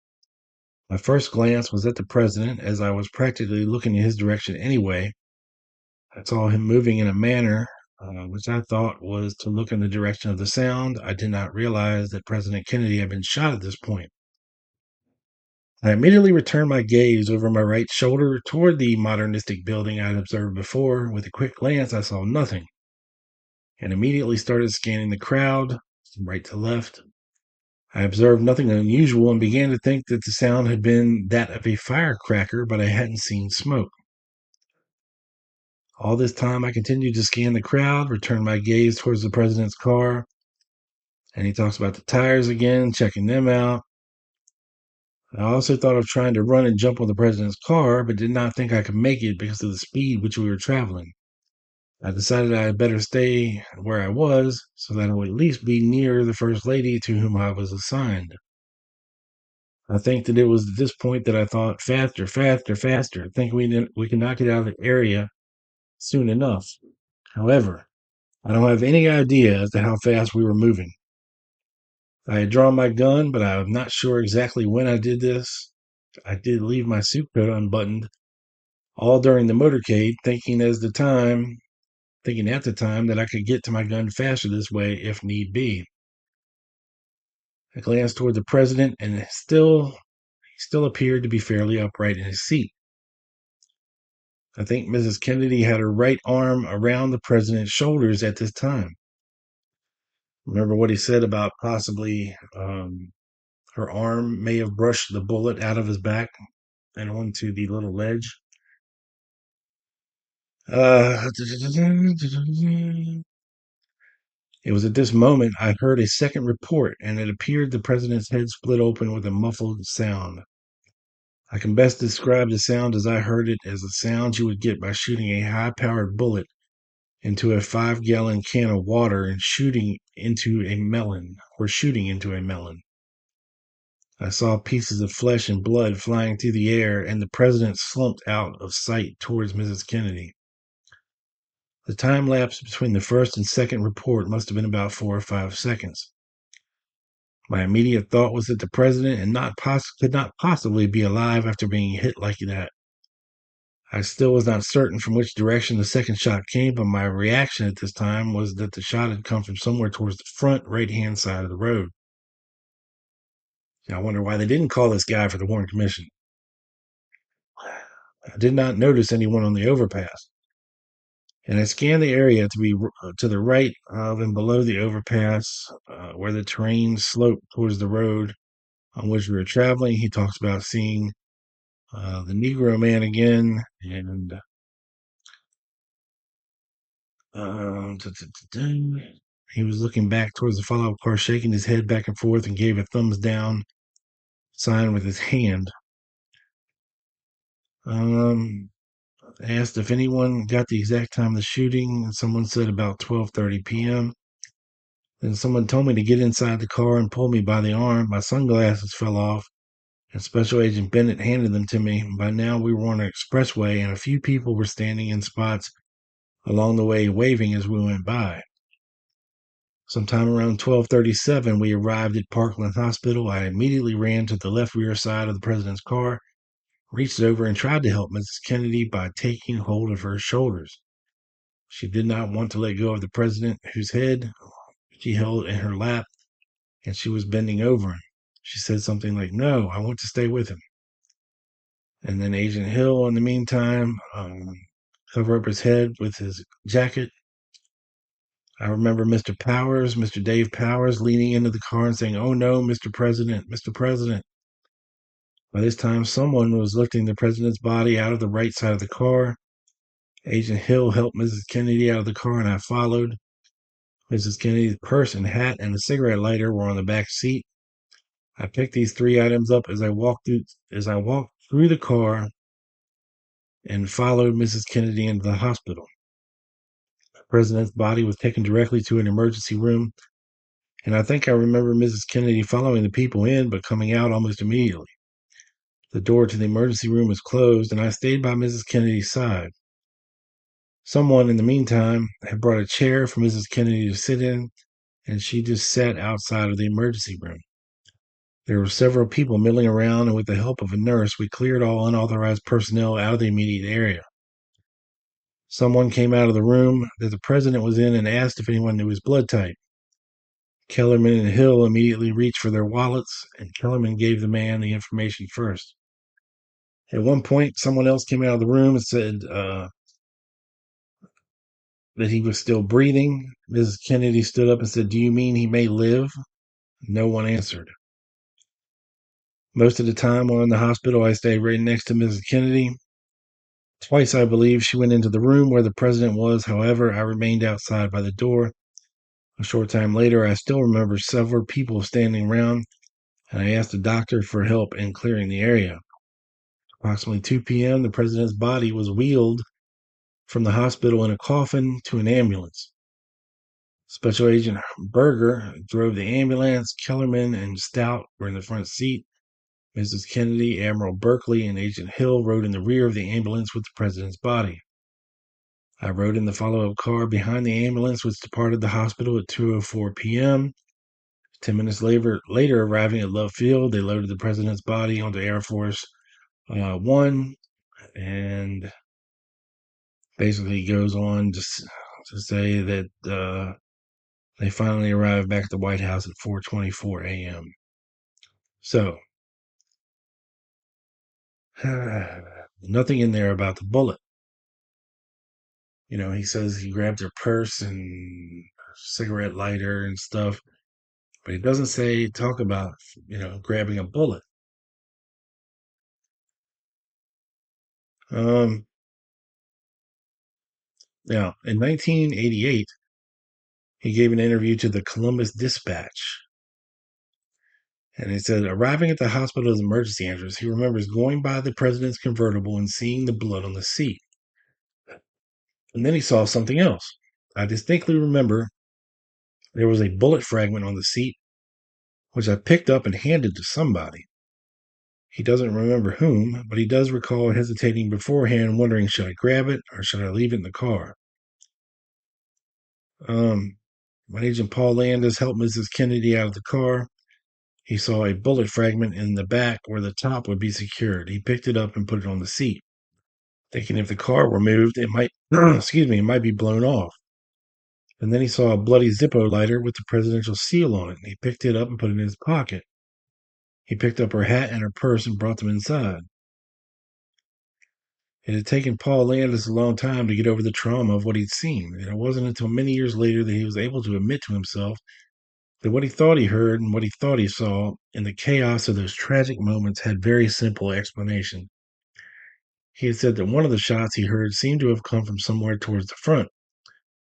My first glance was at the president, as I was practically looking in his direction anyway. I saw him moving in a manner which I thought was to look in the direction of the sound. I did not realize that President Kennedy had been shot at this point. I immediately returned my gaze over my right shoulder toward the modernistic building I had observed before. With a quick glance, I saw nothing, and immediately started scanning the crowd from right to left. I observed nothing unusual and began to think that the sound had been that of a firecracker, but I hadn't seen smoke. All this time, I continued to scan the crowd, returned my gaze towards the president's car, and he talks about the tires again, checking them out. I also thought of trying to run and jump on the president's car, but did not think I could make it because of the speed which we were traveling. I decided I had better stay where I was so that I would at least be near the First Lady to whom I was assigned. I think that it was at this point that I thought, faster, faster, faster. I think we can knock it out of the area soon enough. However, I don't have any idea as to how fast we were moving. I had drawn my gun, but I'm not sure exactly when I did this. I did leave my suit coat unbuttoned all during the motorcade, thinking at the time that I could get to my gun faster this way if need be. I glanced toward the president, and he still appeared to be fairly upright in his seat. I think Mrs. Kennedy had her right arm around the president's shoulders at this time. Remember what he said about possibly her arm may have brushed the bullet out of his back and onto the little ledge. It was at this moment I heard a second report, and it appeared the president's head split open with a muffled sound. I can best describe the sound as I heard it as the sound you would get by shooting a high-powered bullet into a 5-gallon can of water and shooting into a melon. I saw pieces of flesh and blood flying through the air, and the president slumped out of sight towards Mrs. Kennedy. The time lapse between the first and second report must have been about 4 or 5 seconds. My immediate thought was that the president could not possibly be alive after being hit like that. I still was not certain from which direction the second shot came, but my reaction at this time was that the shot had come from somewhere towards the front right-hand side of the road. I wonder why they didn't call this guy for the Warren Commission. I did not notice anyone on the overpass, and I scanned the area to be to the right of and below the overpass, where the terrain sloped towards the road on which we were traveling. He talks about seeing the Negro man again, and he was looking back towards the follow-up car, shaking his head back and forth, and gave a thumbs down sign with his hand. Asked if anyone got the exact time of the shooting, and someone said about 12:30 p.m. Then someone told me to get inside the car and pulled me by the arm. My sunglasses fell off, and Special Agent Bennett handed them to me. By now, we were on an expressway, and a few people were standing in spots along the way waving as we went by. Sometime around 12:37, we arrived at Parkland Hospital. I immediately ran to the left rear side of the president's car, reached over and tried to help Mrs. Kennedy by taking hold of her shoulders. She did not want to let go of the president, whose head she held in her lap, and she was bending over him. She said something like, "No, I want to stay with him." And then Agent Hill, in the meantime, covered up his head with his jacket. I remember Mr. Dave Powers, leaning into the car and saying, "Oh no, Mr. President, Mr. President." By this time, someone was lifting the president's body out of the right side of the car. Agent Hill helped Mrs. Kennedy out of the car, and I followed. Mrs. Kennedy's purse and hat and a cigarette lighter were on the back seat. I picked these 3 items up as I walked through the car and followed Mrs. Kennedy into the hospital. The president's body was taken directly to an emergency room, and I think I remember Mrs. Kennedy following the people in, but coming out almost immediately. The door to the emergency room was closed, and I stayed by Mrs. Kennedy's side. Someone, in the meantime, had brought a chair for Mrs. Kennedy to sit in, and she just sat outside of the emergency room. There were several people milling around, and with the help of a nurse, we cleared all unauthorized personnel out of the immediate area. Someone came out of the room that the president was in and asked if anyone knew his blood type. Kellerman and Hill immediately reached for their wallets, and Kellerman gave the man the information first. At one point, someone else came out of the room and said that he was still breathing. Mrs. Kennedy stood up and said, "Do you mean he may live?" No one answered. Most of the time while in the hospital, I stayed right next to Mrs. Kennedy. Twice, I believe, she went into the room where the president was. However, I remained outside by the door. A short time later, I still remember several people standing around, and I asked the doctor for help in clearing the area. Approximately 2 p.m., the president's body was wheeled from the hospital in a coffin to an ambulance. Special Agent Berger drove the ambulance. Kellerman and Stout were in the front seat. Mrs. Kennedy, Admiral Berkeley, and Agent Hill rode in the rear of the ambulance with the president's body. I rode in the follow-up car behind the ambulance, which departed the hospital at 2:04 p.m. 10 minutes later, arriving at Love Field, they loaded the president's body onto Air Force One, and basically goes on to say that they finally arrived back at the White House at 4:24 a.m. So, nothing in there about the bullet. You know, he says he grabbed her purse and cigarette lighter and stuff, but he doesn't talk about, grabbing a bullet. Now, in 1988, he gave an interview to the Columbus Dispatch. And he said, arriving at the hospital's emergency entrance, he remembers going by the president's convertible and seeing the blood on the seat. And then he saw something else. I distinctly remember there was a bullet fragment on the seat, which I picked up and handed to somebody. He doesn't remember whom, but he does recall hesitating beforehand, wondering, should I grab it or should I leave it in the car? When Agent Paul Landis helped Mrs. Kennedy out of the car, he saw a bullet fragment in the back where the top would be secured. He picked it up and put it on the seat, thinking if the car were moved, it might, it might be blown off. And then he saw a bloody Zippo lighter with the presidential seal on it, and he picked it up and put it in his pocket. He picked up her hat and her purse and brought them inside. It had taken Paul Landis a long time to get over the trauma of what he'd seen, and it wasn't until many years later that he was able to admit to himself that what he thought he heard and what he thought he saw in the chaos of those tragic moments had very simple explanation. He had said that one of the shots he heard seemed to have come from somewhere towards the front,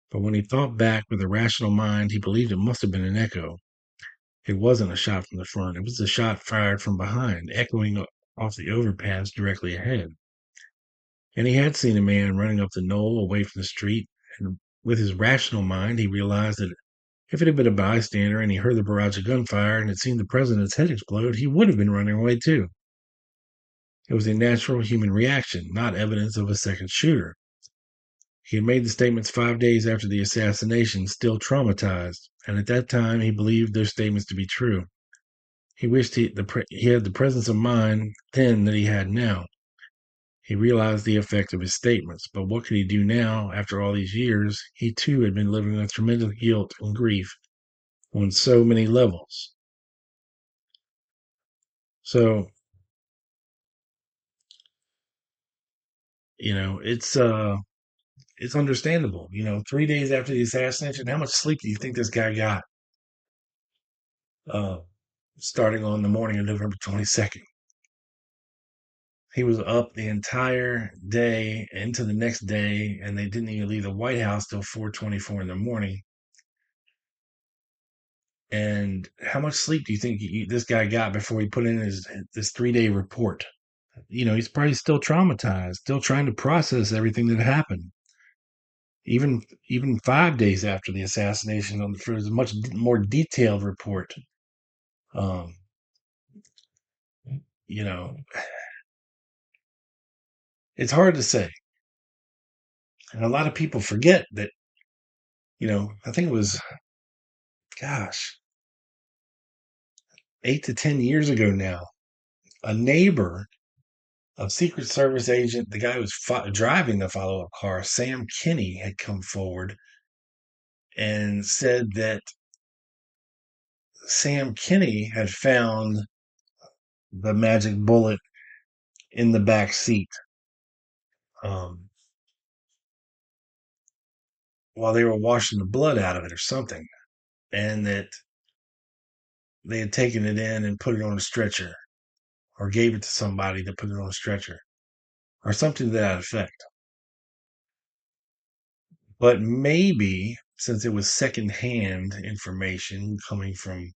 but when he thought back with a rational mind, he believed it must have been an echo. It wasn't a shot from the front. It was a shot fired from behind, echoing off the overpass directly ahead. And he had seen a man running up the knoll away from the street, and with his rational mind, he realized that if it had been a bystander and he heard the barrage of gunfire and had seen the president's head explode, he would have been running away too. It was a natural human reaction, not evidence of a second shooter. He had made the statements 5 days after the assassination, still traumatized, and at that time he believed those statements to be true. He wished he had the presence of mind then that he had now. He realized the effect of his statements, but what could he do now after all these years? He too had been living with tremendous guilt and grief on so many levels. So, it's understandable. 3 days after the assassination, how much sleep do you think this guy got? Starting on the morning of November 22nd. He was up the entire day into the next day, and they didn't even leave the White House till 4:24 in the morning. And how much sleep do you think this guy got before he put in this 3-day report? He's probably still traumatized, still trying to process everything that happened. Even 5 days after the assassination, there was a much more detailed report. It's hard to say. And a lot of people forget that, I think it was gosh, 8 to 10 years ago now, a neighbor of Secret Service agent, the guy who was driving the follow-up car, Sam Kinney, had come forward and said that Sam Kinney had found the magic bullet in the back seat while they were washing the blood out of it or something, and that they had taken it in and put it on a stretcher, or gave it to somebody to put it on a stretcher, or something to that effect. But maybe, since it was secondhand information coming from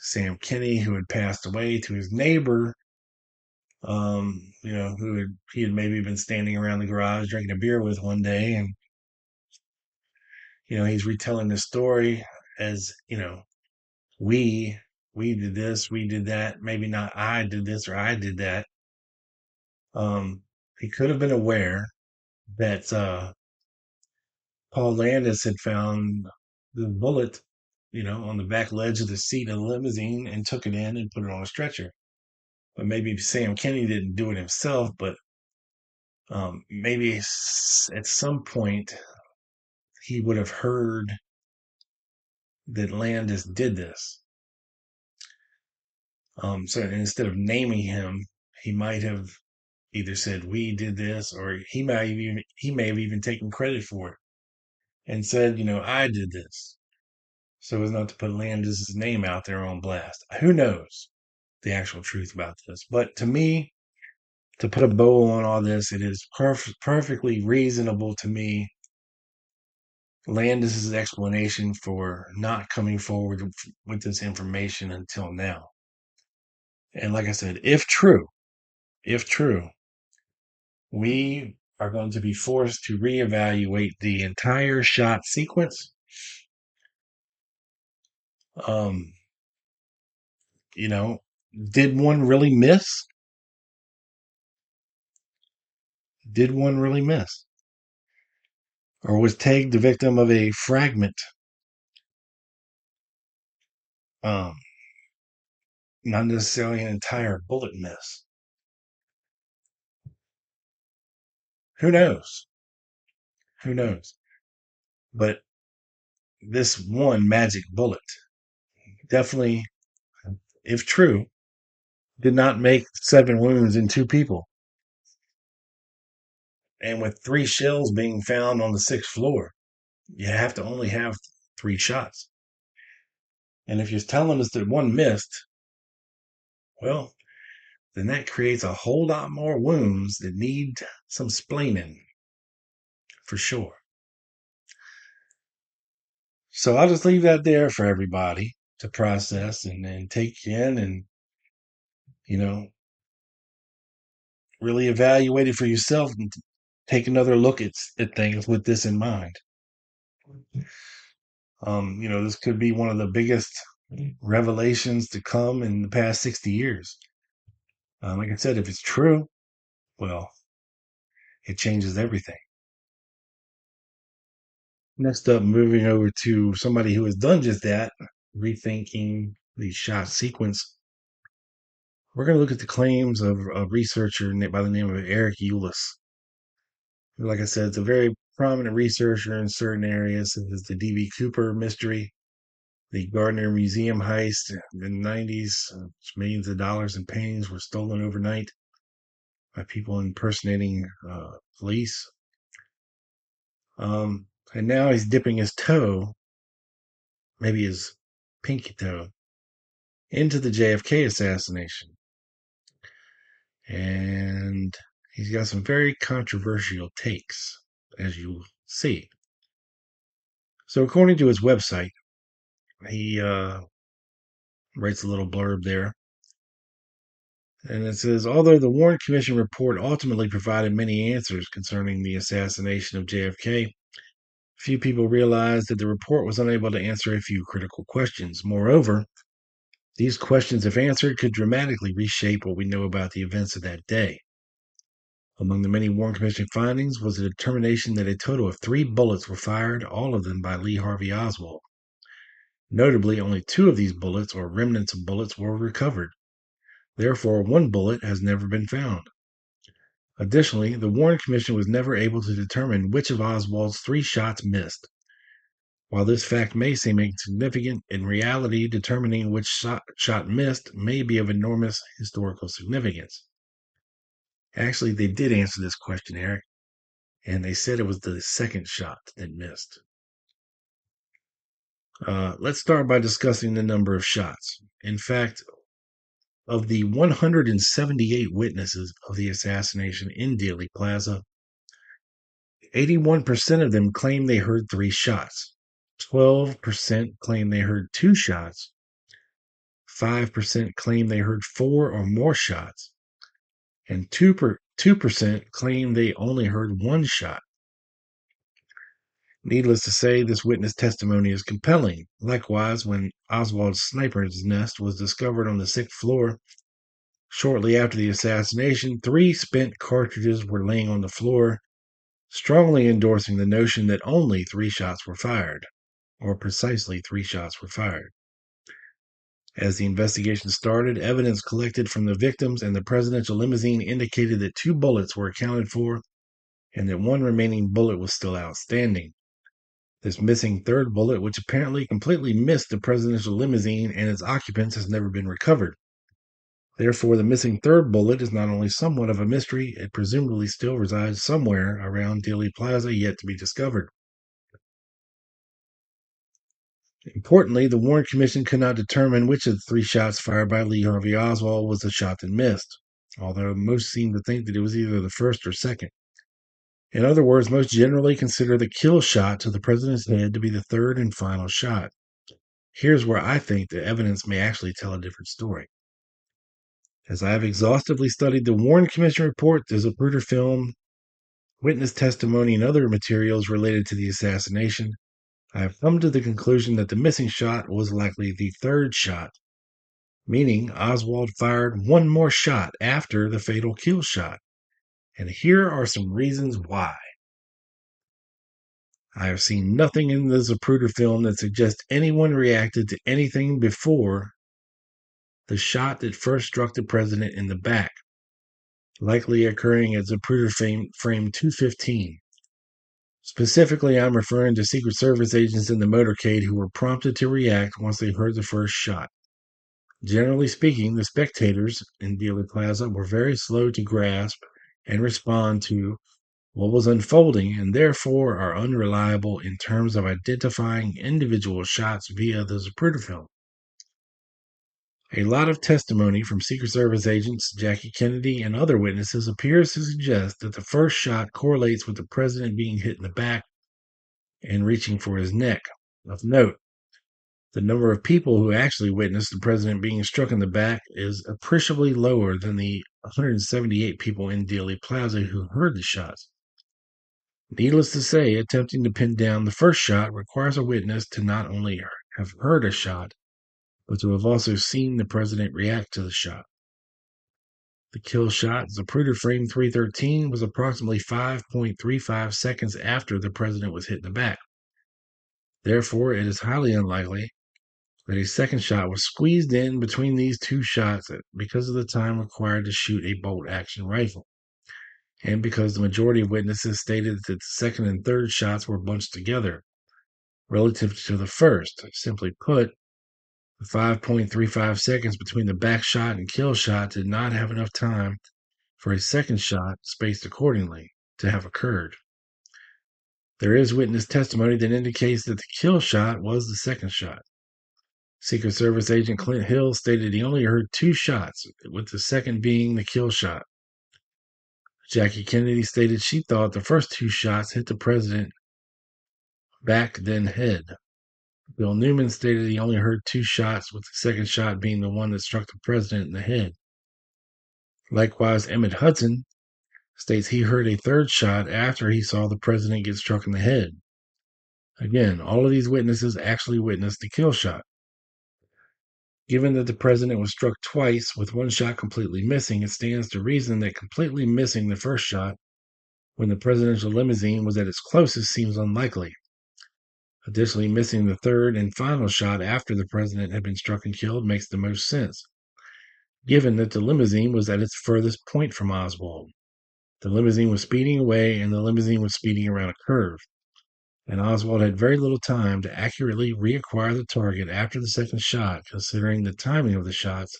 Sam Kinney, who had passed away, to his neighbor, he had maybe been standing around the garage drinking a beer with one day, and he's retelling the story as, we did this, we did that, maybe not I did this or I did that. He could have been aware that Paul Landis had found the bullet, on the back ledge of the seat of the limousine and took it in and put it on a stretcher. But maybe Sam Kinney didn't do it himself, but maybe at some point he would have heard that Landis did this. So instead of naming him, he might have either said we did this, or he may have even taken credit for it and said, I did this, so as not to put Landis' name out there on blast. Who knows the actual truth about this? But to me, to put a bow on all this, it is perfectly reasonable to me, Landis' explanation for not coming forward with this information until now. And like I said, if true, we are going to be forced to reevaluate the entire shot sequence. Did one really miss? Did one really miss? Or was Teg the victim of a fragment? Not necessarily an entire bullet miss. Who knows? But this one magic bullet definitely, if true, did not make 7 wounds in 2 people. And with 3 shells being found on the 6th floor, you have to only have 3 shots. And if you're telling us that one missed, well, then that creates a whole lot more wounds that need some splaining, for sure. So I'll just leave that there for everybody to process and take in and, really evaluate it for yourself and take another look at things with this in mind. This could be one of the biggest revelations to come in the past 60 years. Like I said, if it's true, well, it changes everything. Next up, moving over to somebody who has done just that, rethinking the shot sequence. We're going to look at the claims of a researcher by the name of Eric Ulis. Like I said, it's a very prominent researcher in certain areas, such as the D.B. Cooper mystery, the Gardner Museum heist in the 90s, millions of dollars in paintings were stolen overnight by people impersonating police. And now he's dipping his toe, maybe his pinky toe, into the JFK assassination. And he's got some very controversial takes, as you will see. So according to his website, he writes a little blurb there. And it says, although the Warren Commission report ultimately provided many answers concerning the assassination of JFK, few people realized that the report was unable to answer a few critical questions. Moreover, these questions, if answered, could dramatically reshape what we know about the events of that day. Among the many Warren Commission findings was the determination that a total of 3 bullets were fired, all of them by Lee Harvey Oswald. Notably, only 2 of these bullets or remnants of bullets were recovered. Therefore, 1 bullet has never been found. Additionally, the Warren Commission was never able to determine which of Oswald's 3 shots missed. While this fact may seem insignificant, in reality, determining which shot missed may be of enormous historical significance. Actually, they did answer this question, Eric, and they said it was the second shot that missed. Let's start by discussing the number of shots. In fact, of the 178 witnesses of the assassination in Dealey Plaza, 81% of them claim they heard 3 shots. 12% claim they heard 2 shots. 5% claim they heard 4 or more shots. And 2% claim they only heard 1 shot. Needless to say, this witness testimony is compelling. Likewise, when Oswald's sniper's nest was discovered on the 6th floor, shortly after the assassination, 3 spent cartridges were laying on the floor, strongly endorsing the notion that only 3 shots were fired, or precisely 3 shots were fired. As the investigation started, evidence collected from the victims and the presidential limousine indicated that 2 bullets were accounted for and that 1 remaining bullet was still outstanding. This missing 3rd bullet, which apparently completely missed the presidential limousine and its occupants, has never been recovered. Therefore, the missing 3rd bullet is not only somewhat of a mystery, it presumably still resides somewhere around Dealey Plaza yet to be discovered. Importantly, the Warren Commission could not determine which of the 3 shots fired by Lee Harvey Oswald was the shot that missed, although most seem to think that it was either the first or second. In other words, most generally consider the kill shot to the president's head to be the 3rd and final shot. Here's where I think the evidence may actually tell a different story. As I have exhaustively studied the Warren Commission report, the Zapruder film, witness testimony, and other materials related to the assassination, I have come to the conclusion that the missing shot was likely the 3rd shot, meaning Oswald fired 1 more shot after the fatal kill shot. And here are some reasons why. I have seen nothing in the Zapruder film that suggests anyone reacted to anything before the shot that first struck the president in the back, likely occurring at Zapruder frame 215. Specifically, I'm referring to Secret Service agents in the motorcade who were prompted to react once they heard the first shot. Generally speaking, the spectators in Dealey Plaza were very slow to grasp and respond to what was unfolding and therefore are unreliable in terms of identifying individual shots via the Zapruder film. A lot of testimony from Secret Service agents, Jackie Kennedy, and other witnesses appears to suggest that the first shot correlates with the president being hit in the back and reaching for his neck. Of note, the number of people who actually witnessed the president being struck in the back is appreciably lower than the 178 people in Dealey Plaza who heard the shots. Needless to say, attempting to pin down the first shot requires a witness to not only have heard a shot, but to have also seen the president react to the shot. The kill shot, Zapruder frame 313, was approximately 5.35 seconds after the president was hit in the back. Therefore, it is highly unlikely that a second shot was squeezed in between these 2 shots because of the time required to shoot a bolt-action rifle, and because the majority of witnesses stated that the second and third shots were bunched together relative to the first. Simply put, the 5.35 seconds between the back shot and kill shot did not have enough time for a second shot, spaced accordingly, to have occurred. There is witness testimony that indicates that the kill shot was the second shot. Secret Service agent Clint Hill stated he only heard 2 shots, with the second being the kill shot. Jackie Kennedy stated she thought the first 2 shots hit the president back, then head. Bill Newman stated he only heard 2 shots, with the second shot being the one that struck the president in the head. Likewise, Emmett Hudson states he heard a 3rd shot after he saw the president get struck in the head. Again, all of these witnesses actually witnessed the kill shot. Given that the president was struck twice, with 1 shot completely missing, it stands to reason that completely missing the first shot when the presidential limousine was at its closest seems unlikely. Additionally, missing the third and final shot after the president had been struck and killed makes the most sense, given that the limousine was at its furthest point from Oswald. The limousine was speeding away, and the limousine was speeding around a curve, and Oswald had very little time to accurately reacquire the target after the second shot, considering the timing of the shots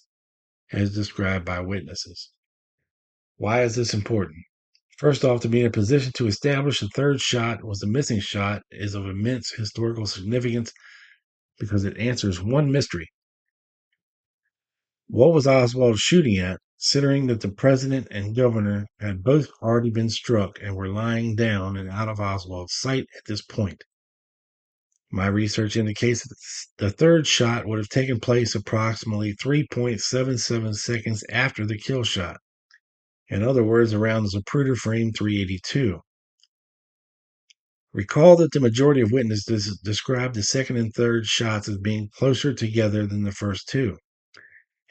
as described by witnesses. Why is this important? First off, to be in a position to establish the third shot was the missing shot is of immense historical significance because it answers one mystery. What was Oswald shooting at, considering that the president and governor had both already been struck and were lying down and out of Oswald's sight at this point? My research indicates that the third shot would have taken place approximately 3.77 seconds after the kill shot. In other words, around the Zapruder frame 382. Recall that the majority of witnesses described the second and third shots as being closer together than the first two.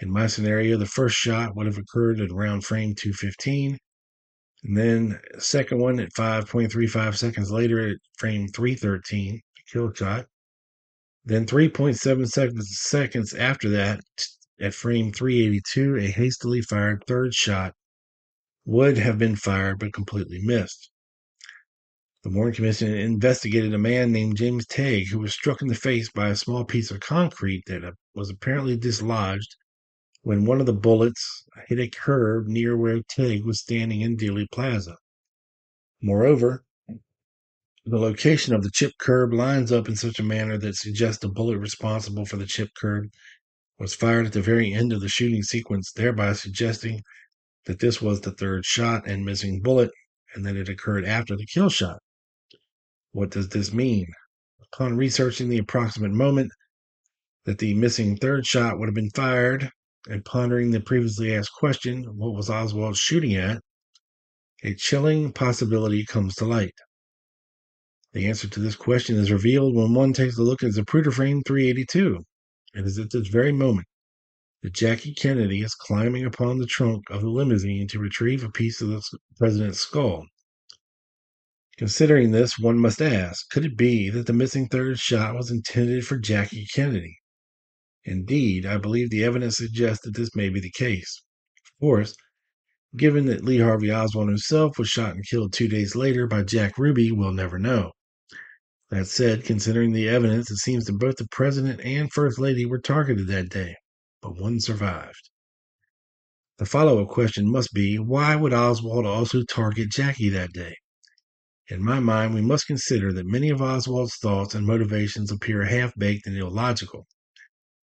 In my scenario, the first shot would have occurred at around frame 215, and then the second one at 5.35 seconds later at frame 313, the kill shot. Then 3.7 seconds after that, at frame 382, a hastily fired third shot would have been fired but completely missed. The Warren Commission investigated a man named James Tague who was struck in the face by a small piece of concrete that was apparently dislodged when one of the bullets hit a curb near where Tague was standing in Dealey Plaza. Moreover, the location of the chipped curb lines up in such a manner that suggests the bullet responsible for the chipped curb was fired at the very end of the shooting sequence, thereby suggesting that this was the third shot and missing bullet, and that it occurred after the kill shot. What does this mean? Upon researching the approximate moment that the missing third shot would have been fired, and pondering the previously asked question, what was Oswald shooting at, a chilling possibility comes to light. The answer to this question is revealed when one takes a look at Zapruder frame 382. It is at this very moment that Jackie Kennedy is climbing upon the trunk of the limousine to retrieve a piece of the president's skull. Considering this, one must ask, could it be that the missing third shot was intended for Jackie Kennedy? Indeed, I believe the evidence suggests that this may be the case. Of course, given that Lee Harvey Oswald himself was shot and killed 2 days later by Jack Ruby, we'll never know. That said, considering the evidence, it seems that both the president and first lady were targeted that day, but one survived. The follow-up question must be, why would Oswald also target Jackie that day? In my mind, we must consider that many of Oswald's thoughts and motivations appear half-baked and illogical.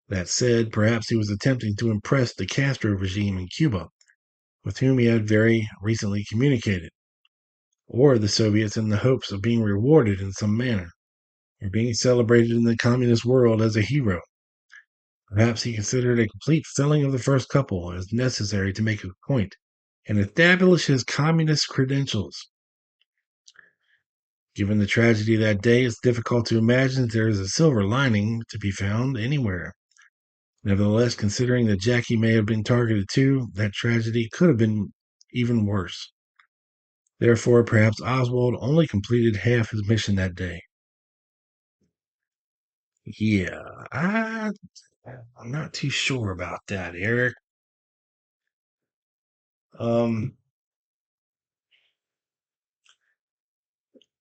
That said, perhaps he was attempting to impress the Castro regime in Cuba, with whom he had very recently communicated, or the Soviets in the hopes of being rewarded in some manner, or being celebrated in the communist world as a hero. Perhaps he considered a complete felling of the first couple as necessary to make a point and establish his communist credentials. Given the tragedy of that day, it's difficult to imagine that there is a silver lining to be found anywhere. Nevertheless, considering that Jackie may have been targeted too, that tragedy could have been even worse. Therefore, perhaps Oswald only completed half his mission that day. Yeah, I'm not too sure about that, Eric.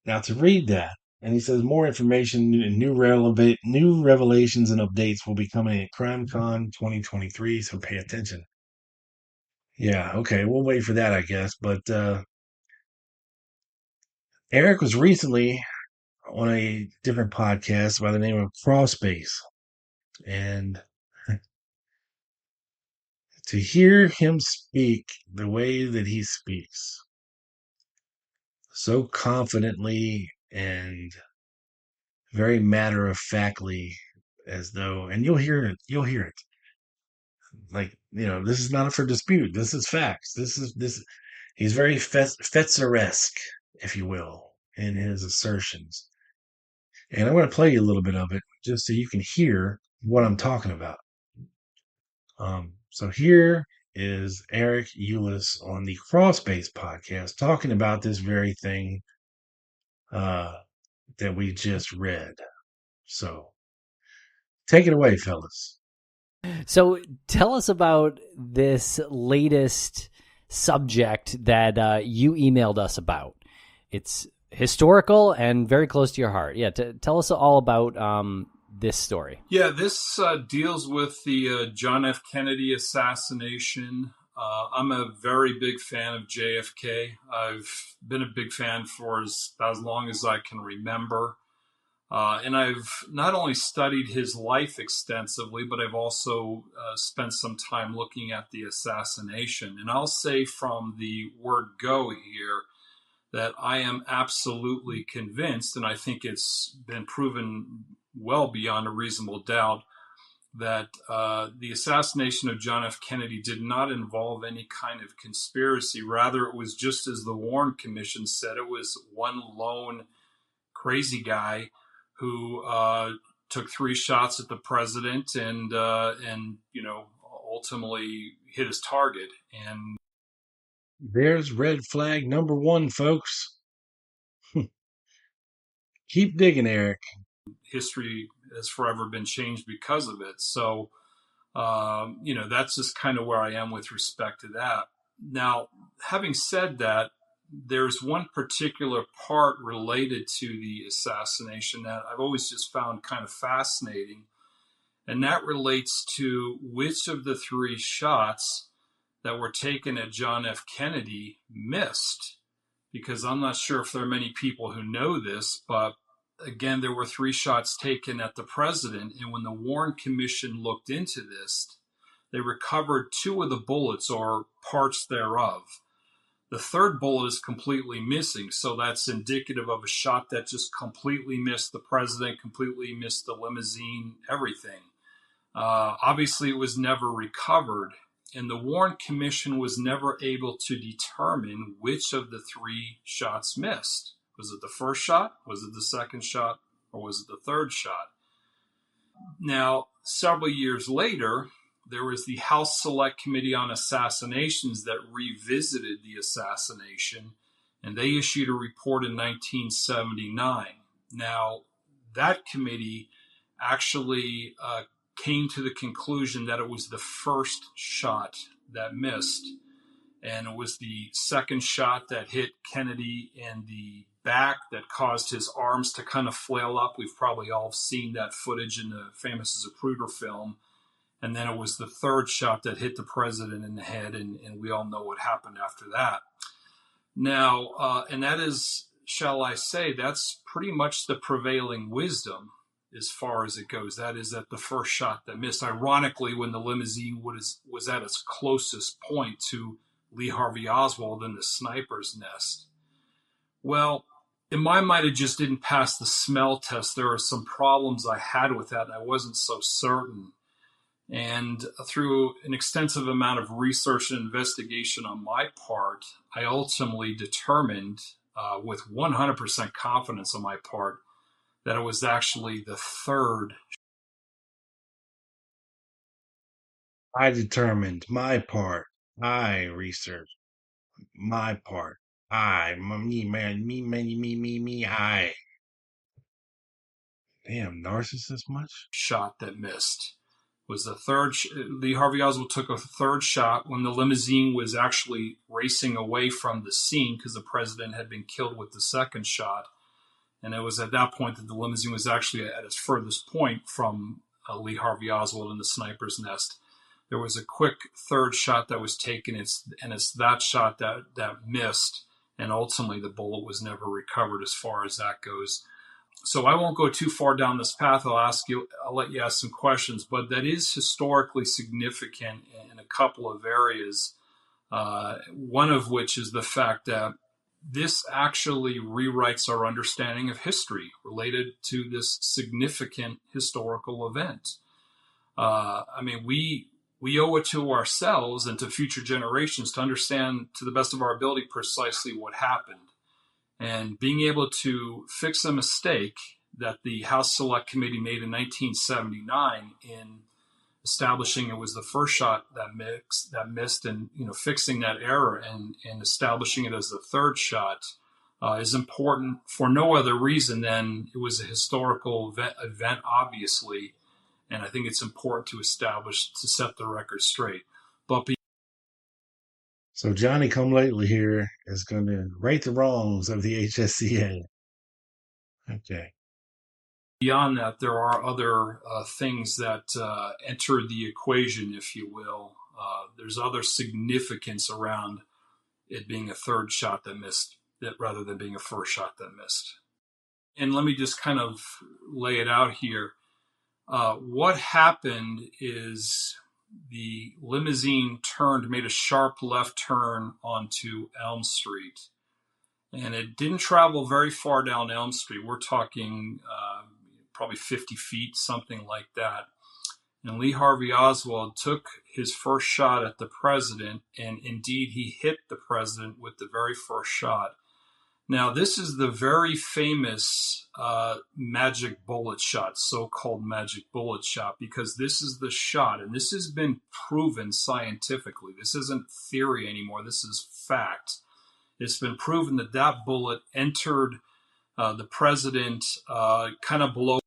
Now to read that, and he says more information and new revelations and updates will be coming at CrimeCon 2023, so pay attention. Yeah, okay, we'll wait for that, I guess. But Eric was recently on a different podcast by the name of Crawlspace, and to hear him speak the way that he speaks, so confidently and very matter-of-factly, as though, and you'll hear it. Like, this is not for dispute. This is facts. He's very Fetzer-esque, if you will, in his assertions. And I'm going to play you a little bit of it just so you can hear what I'm talking about. So here is Eric Ulis on the Crawlspace podcast talking about this very thing that we just read. So take it away, fellas. So tell us about this latest subject that you emailed us about. It's historical and very close to your heart. Yeah, tell us all about this story. Yeah, this deals with the John F. Kennedy assassination. I'm a very big fan of JFK. I've been a big fan for as long as I can remember. And I've not only studied his life extensively, but I've also spent some time looking at the assassination. And I'll say from the word go here that I am absolutely convinced, and I think it's been proven well beyond a reasonable doubt, that the assassination of John F. Kennedy did not involve any kind of conspiracy. Rather, it was just as the Warren Commission said, it was one lone crazy guy who took 3 shots at the president and ultimately hit his target. And there's red flag number 1, folks. Keep digging, Eric. History has forever been changed because of it. So, that's just kind of where I am with respect to that. Now, having said that, there's one particular part related to the assassination that I've always just found kind of fascinating, and that relates to which of the 3 shots that were taken at John F. Kennedy missed. Because I'm not sure if there are many people who know this, but again, there were 3 shots taken at the president, and when the Warren Commission looked into this, they recovered 2 of the bullets or parts thereof. The 3rd bullet is completely missing, so that's indicative of a shot that just completely missed the president, completely missed the limousine, everything. Obviously, it was never recovered, and the Warren Commission was never able to determine which of the 3 shots missed. Was it the first shot? Was it the second shot? Or was it the 3rd shot? Now, several years later, there was the House Select Committee on Assassinations that revisited the assassination, and they issued a report in 1979. Now, that committee actually came to the conclusion that it was the first shot that missed, and it was the second shot that hit Kennedy in the back that caused his arms to kind of flail up. We've probably all seen that footage in the famous Zapruder film. And then it was the 3rd shot that hit the president in the head, and we all know what happened after that. Now, and that is, shall I say, that's pretty much the prevailing wisdom as far as it goes. That is that the first shot that missed, ironically, when the limousine was at its closest point to Lee Harvey Oswald in the sniper's nest. Well, in my mind, it just didn't pass the smell test. There are some problems I had with that, and I wasn't so certain. And through an extensive amount of research and investigation on my part, I ultimately determined with 100% confidence on my part that it was actually the 3rd. I determined my part. I researched my part. I. Damn, narcissist much? Shot that missed. Was the 3rd. Lee Harvey Oswald took a 3rd shot when the limousine was actually racing away from the scene because the president had been killed with the 2nd shot. And it was at that point that the limousine was actually at its furthest point from Lee Harvey Oswald in the sniper's nest. There was a quick 3rd shot that was taken, and it's that shot that missed, and ultimately the bullet was never recovered as far as that goes. So I won't go too far down this path. I'll let you ask some questions, but that is historically significant in a couple of areas. One of which is the fact that this actually rewrites our understanding of history related to this significant historical event. We owe it to ourselves and to future generations to understand to the best of our ability precisely what happened. And being able to fix a mistake that the House Select Committee made in 1979 in establishing it was the first shot that missed, and fixing that error and establishing it as the 3rd shot, is important for no other reason than it was a historical event, obviously, and I think it's important to set the record straight. So Johnny Come Lately here is going to right the wrongs of the HSCA. Okay. Beyond that, there are other things that enter the equation, if you will. There's other significance around it being a third shot that missed, rather than being a first shot that missed. And let me just kind of lay it out here. What happened is the limousine made a sharp left turn onto Elm Street. And it didn't travel very far down Elm Street. We're talking probably 50 feet, something like that. And Lee Harvey Oswald took his first shot at the president, and indeed he hit the president with the very first shot. Now, this is the very famous magic bullet shot, so-called magic bullet shot, because this is the shot, and this has been proven scientifically. This isn't theory anymore. This is fact. It's been proven that that bullet entered the president kind of below.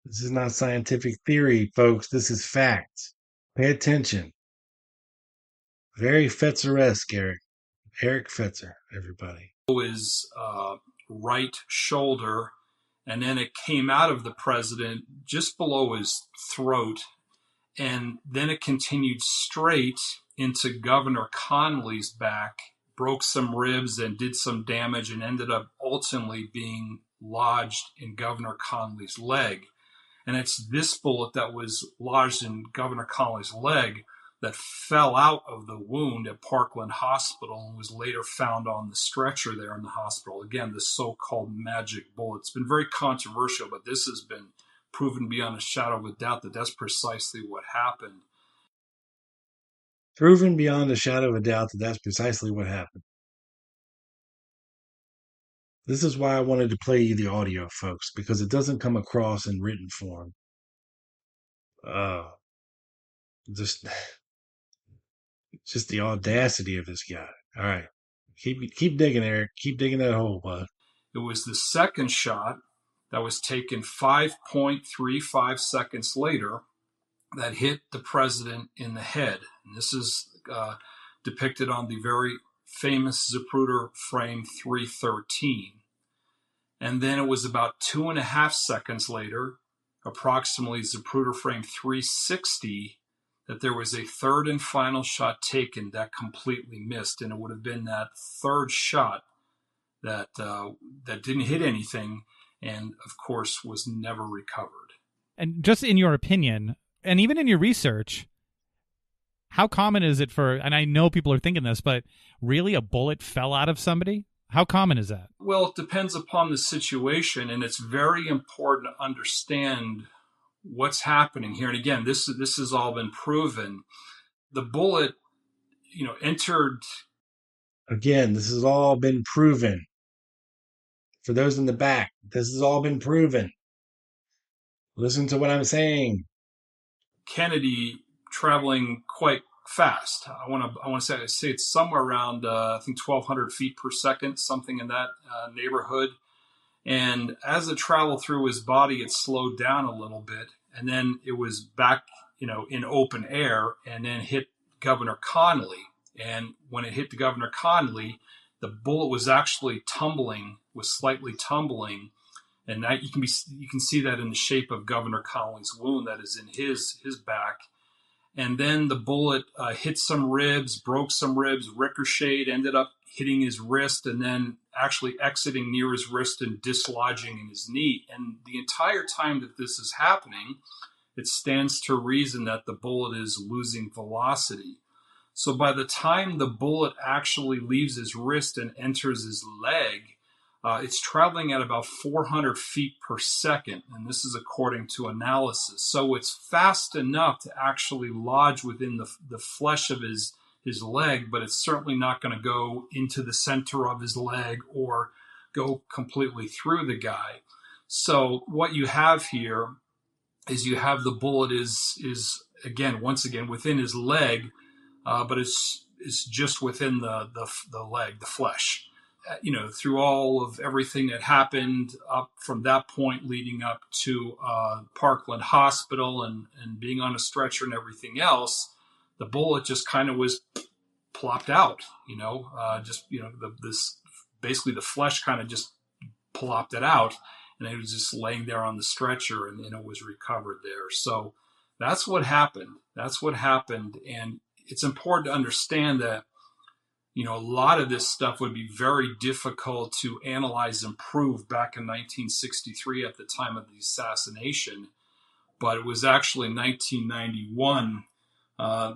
This is not scientific theory, folks. This is fact. Pay attention. Very Fetzer-esque, Eric. Eric Fetzer, everybody. His right shoulder, and then it came out of the president just below his throat, and then it continued straight into Governor Connolly's back, broke some ribs and did some damage, and ended up ultimately being lodged in Governor Connolly's leg. And it's this bullet that was lodged in Governor Connolly's leg that fell out of the wound at Parkland Hospital and was later found on the stretcher there in the hospital. Again, the so-called magic bullet. It's been very controversial, but this has been proven beyond a shadow of a doubt that that's precisely what happened. Proven beyond a shadow of a doubt that that's precisely what happened. This is why I wanted to play you the audio, folks, because it doesn't come across in written form. Just the audacity of this guy. All right. Keep digging, Eric. Keep digging that hole, bud. It was the second shot that was taken 5.35 seconds later that hit the president in the head. And this is depicted on the very famous Zapruder frame 313. And then it was about 2.5 seconds later, approximately Zapruder frame 360, that there was a third and final shot taken that completely missed. And it would have been that third shot that didn't hit anything and, of course, was never recovered. And just in your opinion, and even in your research, how common is it for, and I know people are thinking this, but really a bullet fell out of somebody? How common is that? Well, it depends upon the situation, and it's very important to understand what's happening here. And again, this has all been proven. The bullet, entered. Again, this has all been proven. For those in the back, this has all been proven. Listen to what I'm saying. Kennedy traveling quite fast. I want to say it's somewhere around I think 1,200 feet per second, something in that neighborhood. And as it traveled through his body, it slowed down a little bit, and then it was back, in open air, and then hit Governor Connolly. And when it hit the Governor Connolly, the bullet was actually slightly tumbling, and that you can see that in the shape of Governor Connolly's wound that is in his back. And then the bullet hit some ribs, broke some ribs, ricocheted, ended up hitting his wrist, and then actually exiting near his wrist and dislodging in his knee. And the entire time that this is happening, it stands to reason that the bullet is losing velocity. So by the time the bullet actually leaves his wrist and enters his leg, it's traveling at about 400 feet per second, and this is according to analysis. So it's fast enough to actually lodge within the flesh of his leg, but it's certainly not going to go into the center of his leg or go completely through the guy. So what you have here is you have the bullet is once again within his leg, but it's just within the leg, the flesh. through all of everything that happened up from that point leading up to Parkland Hospital and being on a stretcher and everything else, the bullet just kind of was plopped out, this basically the flesh kind of just plopped it out, and it was just laying there on the stretcher, and it was recovered there. So that's what happened. And it's important to understand that, a lot of this stuff would be very difficult to analyze and prove back in 1963 at the time of the assassination. But it was actually 1991.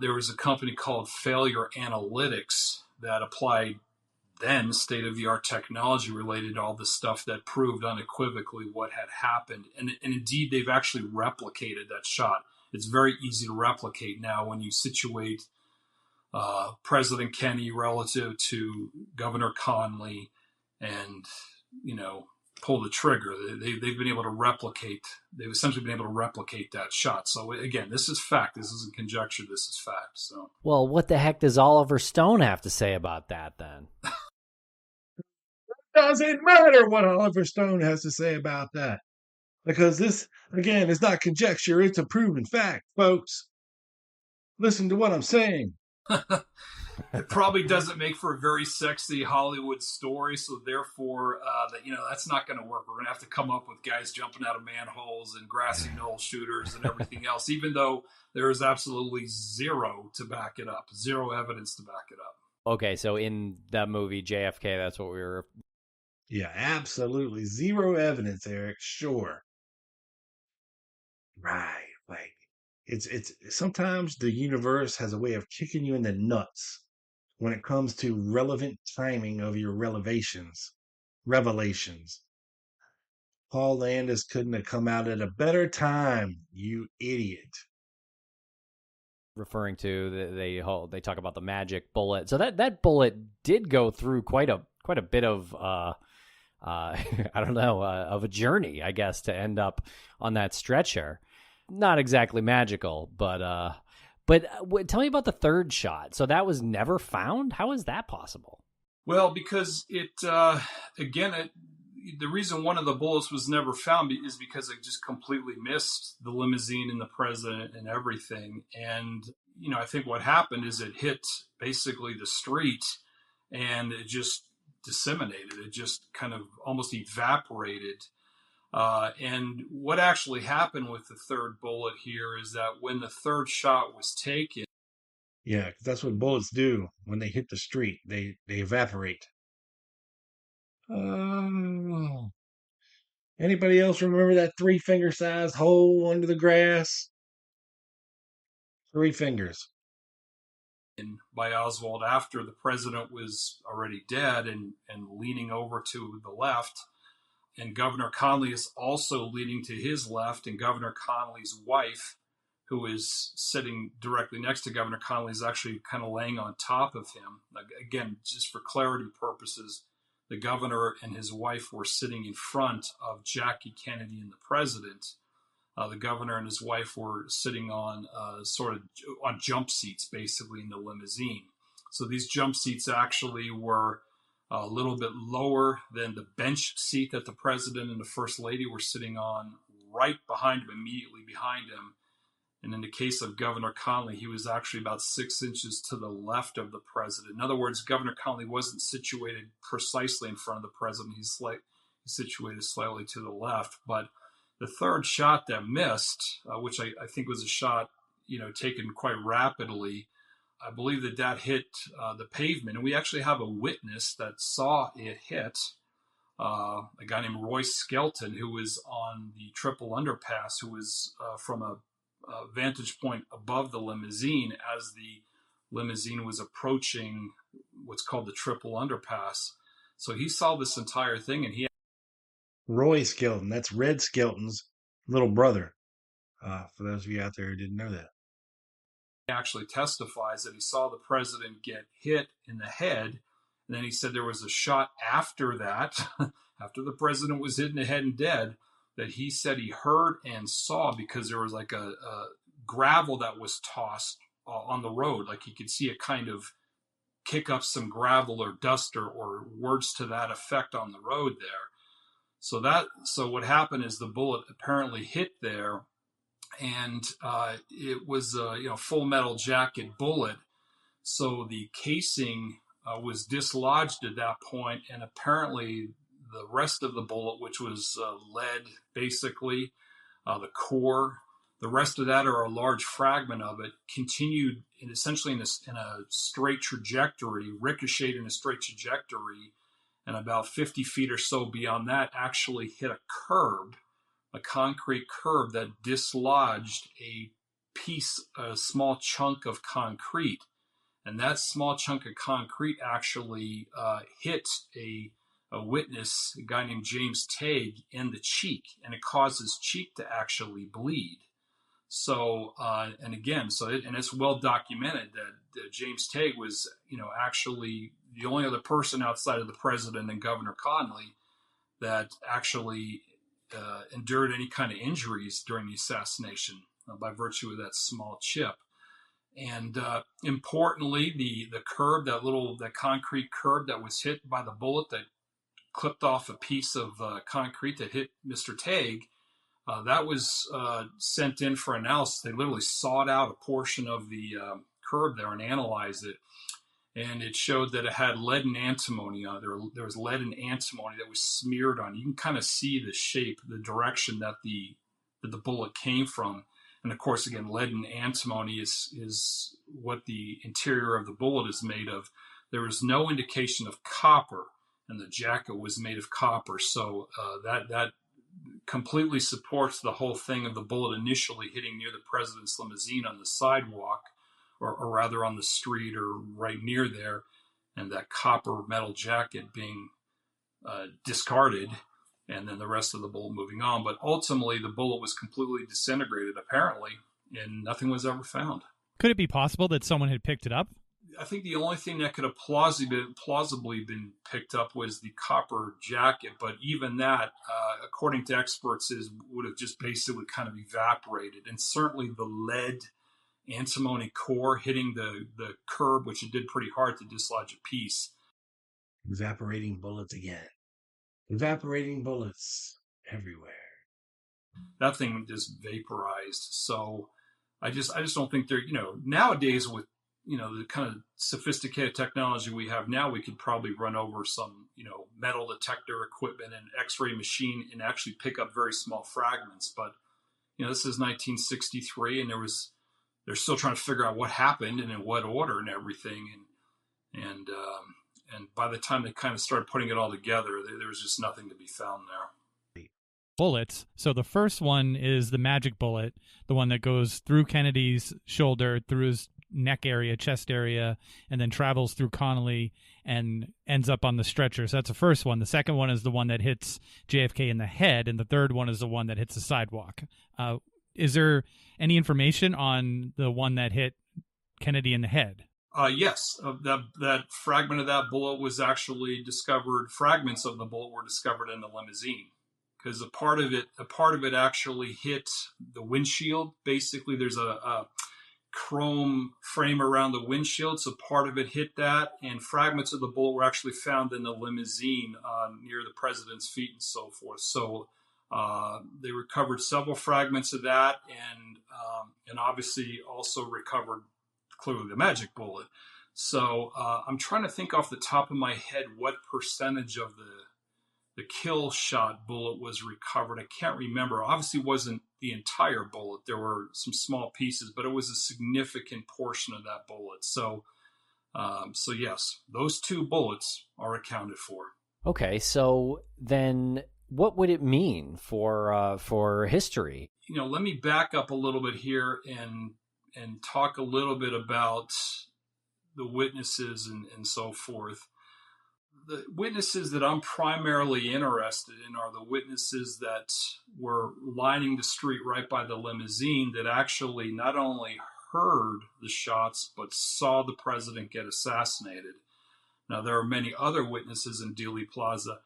There was a company called Failure Analytics that applied then state-of-the-art technology related to all this stuff that proved unequivocally what had happened. And indeed, they've actually replicated that shot. It's very easy to replicate now when you situate President Kennedy relative to Governor Conley and, pull the trigger. They've been able to replicate. They've essentially been able to replicate that shot. So again, this is fact. This isn't conjecture. This is fact. So, well, what the heck does Oliver Stone have to say about that then? Doesn't matter what Oliver Stone has to say about that, because this, again, is not conjecture. It's a proven fact, folks. Listen to what I'm saying. It probably doesn't make for a very sexy Hollywood story, so therefore, that's not going to work. We're going to have to come up with guys jumping out of manholes and grassy knoll shooters and everything else, even though there is absolutely zero to back it up, zero evidence to back it up. Okay, so in that movie JFK, that's what we were. Yeah, absolutely zero evidence, Eric. Sure. Right, like it's sometimes the universe has a way of kicking you in the nuts when it comes to relevant timing of your revelations. Paul Landis couldn't have come out at a better time, you idiot. Referring to they talk about the magic bullet. So that bullet did go through quite a bit of I don't know, of a journey, I guess, to end up on that stretcher. Not exactly magical, but tell me about the third shot. So that was never found? How is that possible? Well, because the reason one of the bullets was never found is because it just completely missed the limousine and the president and everything. And, I think what happened is it hit basically the street and it just disseminated. It just kind of almost evaporated. And what actually happened with the third bullet here is that when the third shot was taken. Yeah, 'cause that's what bullets do when they hit the street. They evaporate. Anybody else remember that 3-finger size hole under the grass? 3 fingers. By Oswald after the president was already dead and leaning over to the left. And Governor Conley is also leaning to his left, and Governor Conley's wife, who is sitting directly next to Governor Conley, is actually kind of laying on top of him. Again, just for clarity purposes, the governor and his wife were sitting in front of Jackie Kennedy and the president. The governor and his wife were sitting on on jump seats, basically, in the limousine. So these jump seats actually were a little bit lower than the bench seat that the president and the first lady were sitting on, right behind him, immediately behind him. And in the case of Governor Conley, he was actually about 6 inches to the left of the president. In other words, Governor Conley wasn't situated precisely in front of the president. He's situated slightly to the left. But the third shot that missed, which I think was a shot, taken quite rapidly, I believe that hit the pavement. And we actually have a witness that saw it hit, a guy named Roy Skelton, who was on the triple underpass, who was from a vantage point above the limousine as the limousine was approaching what's called the triple underpass. So he saw this entire thing, and Roy Skelton, that's Red Skelton's little brother, for those of you out there who didn't know that. Actually testifies that he saw the president get hit in the head, and then he said there was a shot after that, after the president was hit in the head and dead, that he said he heard and saw, because there was like a gravel that was tossed on the road, like he could see it kind of kick up some gravel or dust or words to that effect on the road there. So what happened is the bullet apparently hit there, and it was a full metal jacket bullet. So the casing was dislodged at that point, and apparently the rest of the bullet, which was lead, basically, the core, the rest of that, or a large fragment of it, continued essentially in a straight trajectory, ricocheted in a straight trajectory, and about 50 feet or so beyond that actually hit a curb, a concrete curb that dislodged a small chunk of concrete. And that small chunk of concrete actually hit a witness, a guy named James Tague, in the cheek, and it caused his cheek to actually bleed. So, and it's well documented that James Tague was, actually the only other person outside of the president and Governor Connally that actually endured any kind of injuries during the assassination by virtue of that small chip. And importantly, the curb, that concrete curb that was hit by the bullet that clipped off a piece of concrete that hit Mr. Tague, that was sent in for analysis. They literally sawed out a portion of the curb there and analyzed it. And it showed that it had lead and antimony on it. There was lead and antimony that was smeared on it. You can kind of see the shape, the direction that the bullet came from. And of course, again, lead and antimony is what the interior of the bullet is made of. There was no indication of copper, and the jacket was made of copper. So that completely supports the whole thing of the bullet initially hitting near the president's limousine on the sidewalk, or rather on the street or right near there, and that copper metal jacket being discarded, and then the rest of the bullet moving on. But ultimately, the bullet was completely disintegrated, apparently, and nothing was ever found. Could it be possible that someone had picked it up? I think the only thing that could have plausibly been picked up was the copper jacket, but even that, according to experts, would have just basically kind of evaporated. And certainly the lead antimony core hitting the curb, which it did pretty hard to dislodge a piece. Evaporating bullets again. Evaporating bullets everywhere. That thing just vaporized. So I just don't think they're, nowadays with, the kind of sophisticated technology we have now, we could probably run over some, metal detector equipment and x-ray machine and actually pick up very small fragments. But, this is 1963, and they're still trying to figure out what happened and in what order and everything. And by the time they kind of started putting it all together, there was just nothing to be found there. Bullets. So the first one is the magic bullet, the one that goes through Kennedy's shoulder, through his neck area, chest area, and then travels through Connally and ends up on the stretcher. So that's the first one. The second one is the one that hits JFK in the head, and the third one is the one that hits the sidewalk. Is there any information on the one that hit Kennedy in the head? Yes, that fragment of that bullet was actually discovered. Fragments of the bullet were discovered in the limousine, because a part of it actually hit the windshield. Basically, there's a chrome frame around the windshield, so part of it hit that, and fragments of the bullet were actually found in the limousine near the president's feet and so forth. So they recovered several fragments of that, and obviously also recovered clearly the magic bullet. So I'm trying to think off the top of my head what percentage of the kill shot bullet was recovered. I can't remember. Obviously, it wasn't the entire bullet. There were some small pieces, but it was a significant portion of that bullet. So yes, those two bullets are accounted for. Okay, so then what would it mean for history? Let me back up a little bit here and talk a little bit about the witnesses and so forth. The witnesses that I'm primarily interested in are the witnesses that were lining the street right by the limousine that actually not only heard the shots, but saw the president get assassinated. Now, there are many other witnesses in Dealey Plaza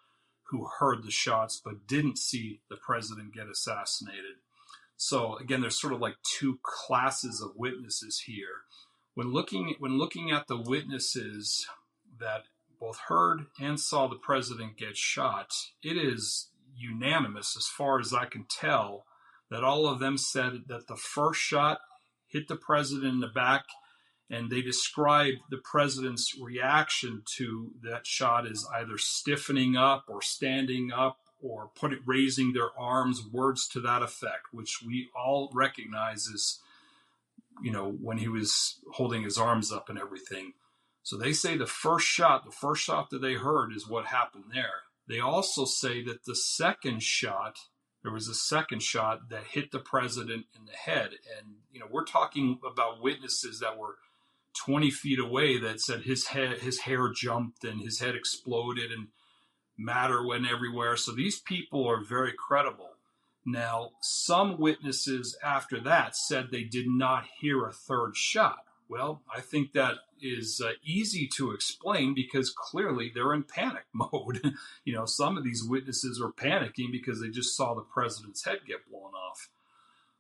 who heard the shots, but didn't see the president get assassinated. So again, there's sort of like two classes of witnesses here. When looking at the witnesses that both heard and saw the president get shot, it is unanimous, as far as I can tell, that all of them said that the first shot hit the president in the back, and they described the president's reaction to that shot as either stiffening up or standing up or raising their arms, words to that effect, which we all recognize as, when he was holding his arms up and everything. So they say the first shot that they heard is what happened there. They also say that there was a second shot that hit the president in the head. And, we're talking about witnesses that were 20 feet away that said his hair jumped and his head exploded and matter went everywhere. So these people are very credible. Now, some witnesses after that said they did not hear a third shot. Well, I think that is easy to explain because clearly they're in panic mode. Some of these witnesses are panicking because they just saw the president's head get blown off.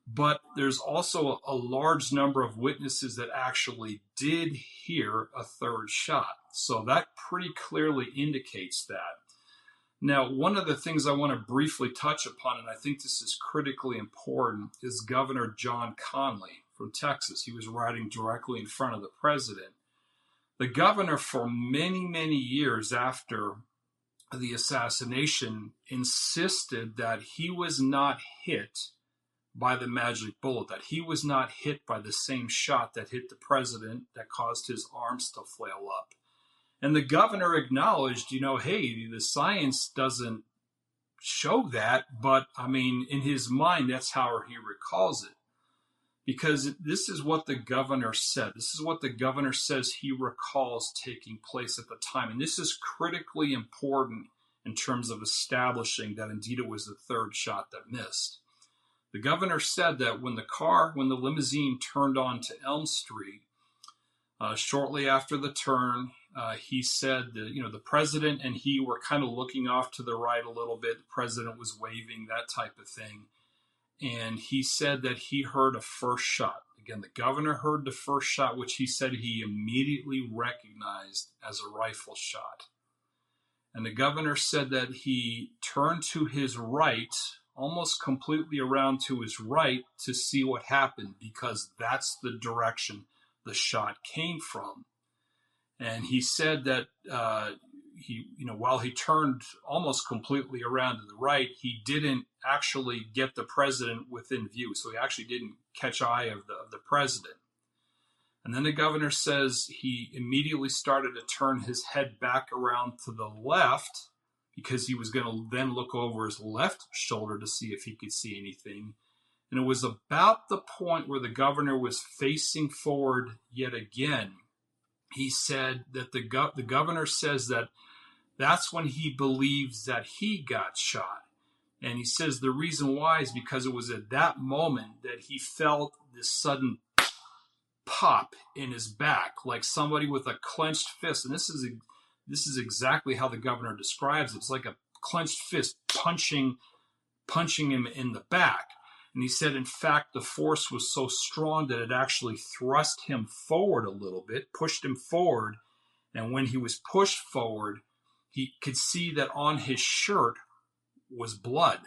But there's also a large number of witnesses that actually did hear a third shot. So that pretty clearly indicates that. Now, one of the things I want to briefly touch upon, and I think this is critically important, is Governor John Connally from Texas. He was riding directly in front of the president. The governor, for many, many years after the assassination, insisted that he was not hit by the magic bullet, that he was not hit by the same shot that hit the president that caused his arms to flail up. And the governor acknowledged, hey, the science doesn't show that, but in his mind, that's how he recalls it. Because this is what the governor said. This is what the governor says he recalls taking place at the time. And this is critically important in terms of establishing that indeed it was the third shot that missed. The governor said that when the limousine turned onto Elm Street, shortly after the turn, he said that, the president and he were kind of looking off to the right a little bit. The president was waving, that type of thing. And he said that he heard a first shot. Again, the governor heard the first shot, which he said he immediately recognized as a rifle shot. And the governor said that he turned to his right, almost completely around to his right, to see what happened, because that's the direction the shot came from. And he said that while he turned almost completely around to the right, he didn't actually get the president within view. So he actually didn't catch eye of the president. And then the governor says he immediately started to turn his head back around to the left because he was going to then look over his left shoulder to see if he could see anything. And it was about the point where the governor was facing forward yet again. He said that the governor says that that's when he believes that he got shot. And he says the reason why is because it was at that moment that he felt this sudden pop in his back, like somebody with a clenched fist. And this is exactly how the governor describes it. It's like a clenched fist punching him in the back. And he said, in fact, the force was so strong that it actually thrust him forward a little bit, pushed him forward. And when he was pushed forward, he could see that on his shirt was blood.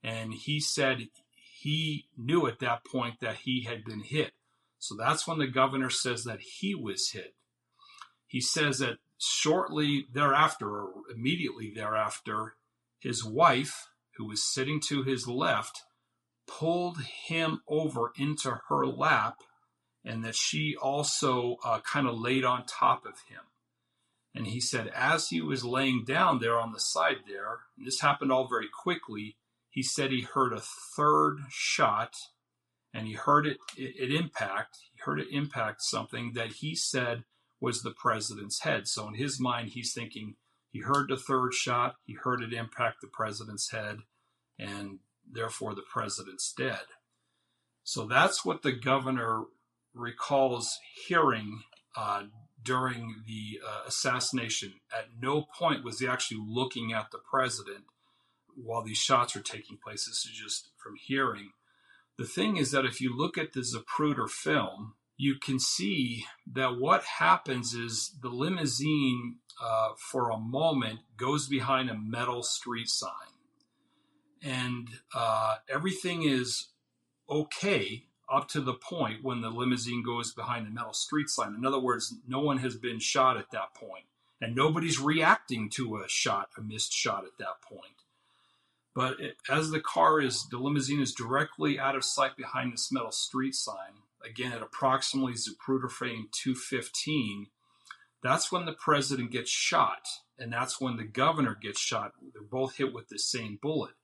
And he said he knew at that point that he had been hit. So that's when the governor says that he was hit. He says that shortly thereafter, or immediately thereafter, his wife, who was sitting to his left, pulled him over into her lap, and that she also kind of laid on top of him. And he said as he was laying down there on the side there, and this happened all very quickly, he said he heard a third shot, and he heard it impact. He heard it impact something that he said was the president's head. So in his mind, he's thinking he heard the third shot, he heard it impact the president's head, and therefore the president's dead. So that's what the governor recalls hearing during the assassination. At no point was he actually looking at the president while these shots were taking place. This is just from hearing. The thing is that if you look at the Zapruder film, you can see that what happens is the limousine, for a moment, goes behind a metal street sign. And everything is okay up to the point when the limousine goes behind the metal street sign. In other words, no one has been shot at that point, and nobody's reacting to a missed shot at that point. But as the limousine is directly out of sight behind this metal street sign, again at approximately Zapruder frame 215, that's when the president gets shot, and that's when the governor gets shot. They're both hit with the same bullet.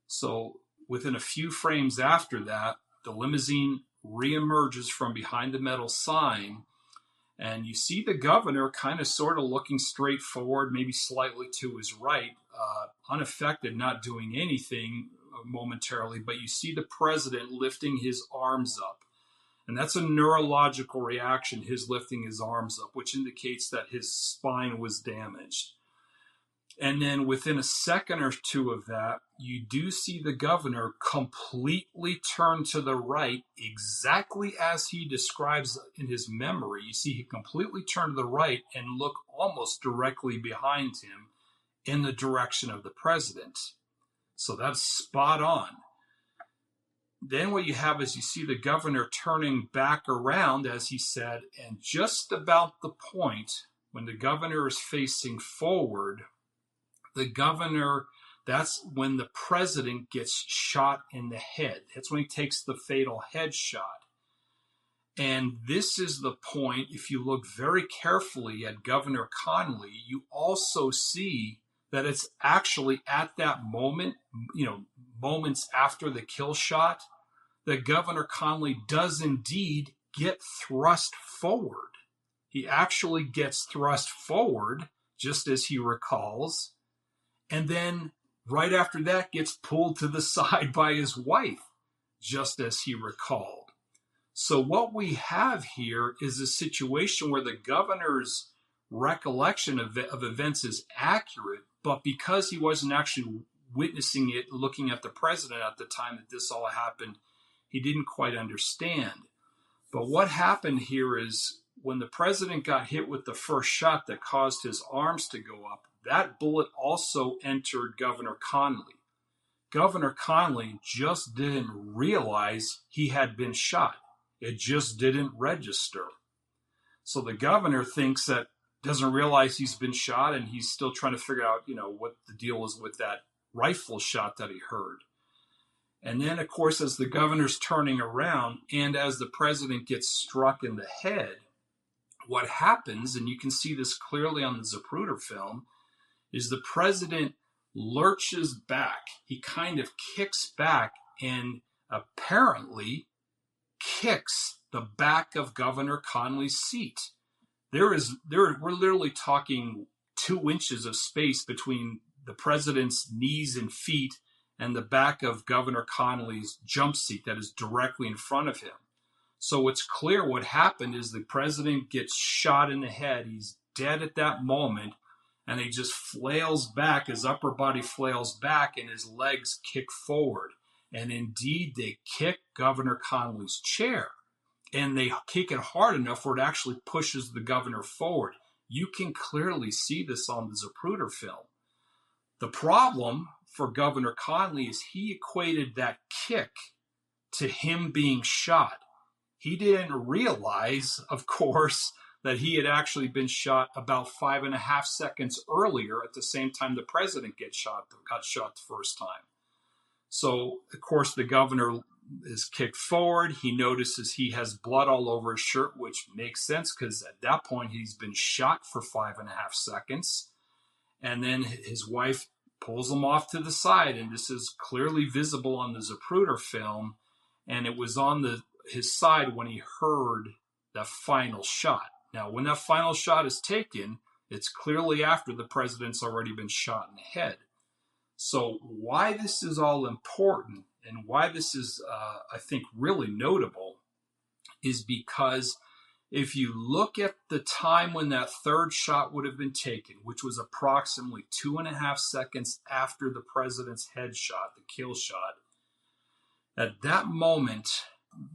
So within a few frames after that, the limousine reemerges from behind the metal sign, and you see the governor kind of sort of looking straight forward, maybe slightly to his right, unaffected, not doing anything momentarily, but you see the president lifting his arms up. And that's a neurological reaction, his lifting his arms up, which indicates that his spine was damaged. And then within a second or two of that, you do see the governor completely turn to the right, exactly as he describes in his memory. You see he completely turned to the right and look almost directly behind him in the direction of the president. So that's spot on. Then what you have is you see the governor turning back around, as he said, and just about the point when the governor is facing forward, that's when the president gets shot in the head. That's when he takes the fatal headshot. And this is the point, if you look very carefully at Governor Connally, you also see that it's actually at that moment, moments after the kill shot, that Governor Connally does indeed get thrust forward. He actually gets thrust forward, just as he recalls, and then right after that gets pulled to the side by his wife, just as he recalled. So what we have here is a situation where the governor's recollection of events is accurate, but because he wasn't actually witnessing it, looking at the president at the time that this all happened, he didn't quite understand. But what happened here is when the president got hit with the first shot that caused his arms to go up, that bullet also entered Governor Connally. Governor Connally just didn't realize he had been shot. It just didn't register. So the governor doesn't realize he's been shot, and he's still trying to figure out, what the deal is with that rifle shot that he heard. And then, of course, as the governor's turning around and as the president gets struck in the head, what happens, and you can see this clearly on the Zapruder film, is the president lurches back. He kind of kicks back and apparently kicks the back of Governor Connally's seat. We're literally talking 2 inches of space between the president's knees and feet and the back of Governor Connally's jump seat that is directly in front of him. So it's clear what happened is the president gets shot in the head. He's dead at that moment, and he just flails back. His upper body flails back, and his legs kick forward. And indeed, they kick Governor Connally's chair, and they kick it hard enough where it actually pushes the governor forward. You can clearly see this on the Zapruder film. The problem for Governor Connally is he equated that kick to him being shot. He didn't realize, of course, that he had actually been shot about 5.5 seconds earlier at the same time the president got shot the first time. So, of course, the governor is kicked forward. He notices he has blood all over his shirt, which makes sense because at that point he's been shot for 5.5 seconds. And then his wife pulls him off to the side, and this is clearly visible on the Zapruder film. And it was on his side when he heard the final shot. Now, when that final shot is taken, it's clearly after the president's already been shot in the head. So why this is all important and why this is, I think, really notable is because if you look at the time when that third shot would have been taken, which was approximately 2.5 seconds after the president's headshot, the kill shot, at that moment,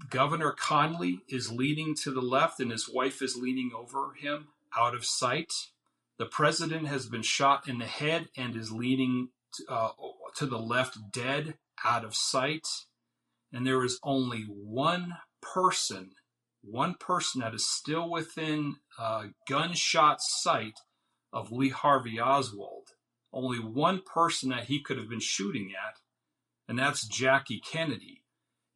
Governor Conley is leaning to the left and his wife is leaning over him, out of sight. The president has been shot in the head and is leaning to the left, dead, out of sight. And there is only one person that is still within gunshot sight of Lee Harvey Oswald. Only one person that he could have been shooting at, and that's Jackie Kennedy.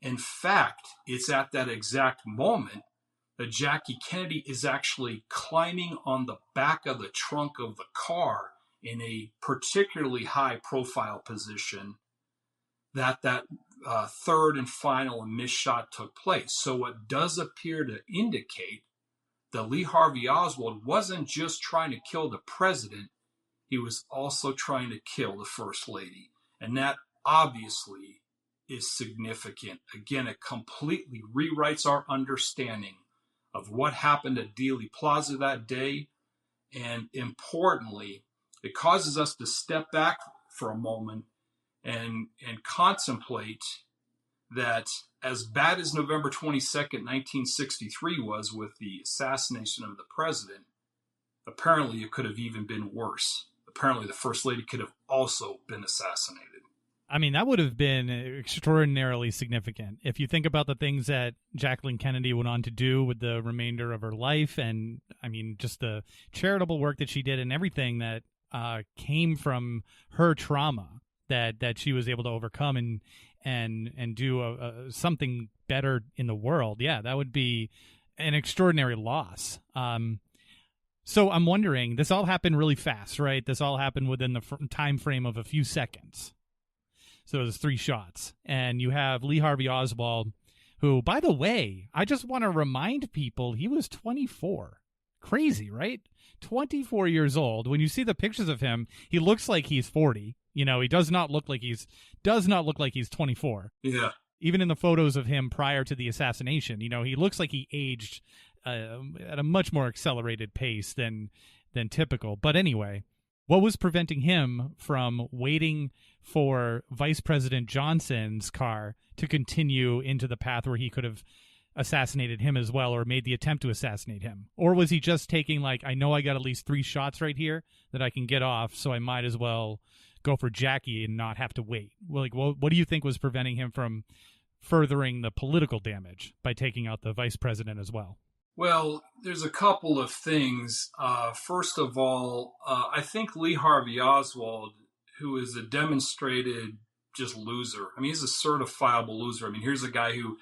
In fact, it's at that exact moment that Jackie Kennedy is actually climbing on the back of the trunk of the car in a particularly high-profile position that third and final missed shot took place. So it does appear to indicate that Lee Harvey Oswald wasn't just trying to kill the president, he was also trying to kill the First Lady. And that obviously is significant. Again, it completely rewrites our understanding of what happened at Dealey Plaza that day. And importantly, it causes us to step back for a moment and contemplate that as bad as November 22nd, 1963 was with the assassination of the president, apparently it could have even been worse. Apparently the First Lady could have also been assassinated. I mean, that would have been extraordinarily significant. If you think about the things that Jacqueline Kennedy went on to do with the remainder of her life, and I mean, just the charitable work that she did and everything that came from her trauma that she was able to overcome and do something better in the world. Yeah, that would be an extraordinary loss. So I'm wondering, this all happened really fast, right? This all happened within the time frame of a few seconds. So there's 3 shots. And you have Lee Harvey Oswald, who, by the way, I just want to remind people, he was 24. Crazy, right? 24 years old. When you see the pictures of him, he looks like he's 40. You know, he does not look like he's 24. Yeah. Even in the photos of him prior to the assassination, you know, he looks like he aged at a much more accelerated pace than typical. But anyway, what was preventing him from waiting for Vice President Johnson's car to continue into the path where he could have assassinated him as well, or made the attempt to assassinate him? Or was he just taking, like, I know I got at least 3 shots right here that I can get off, so I might as well go for Jackie and not have to wait? Like, what do you think was preventing him from furthering the political damage by taking out the vice president as well? Well, there's a couple of things. First of all, I think Lee Harvey Oswald, who is a demonstrated just loser. I mean, he's a certifiable loser. I mean, here's a guy who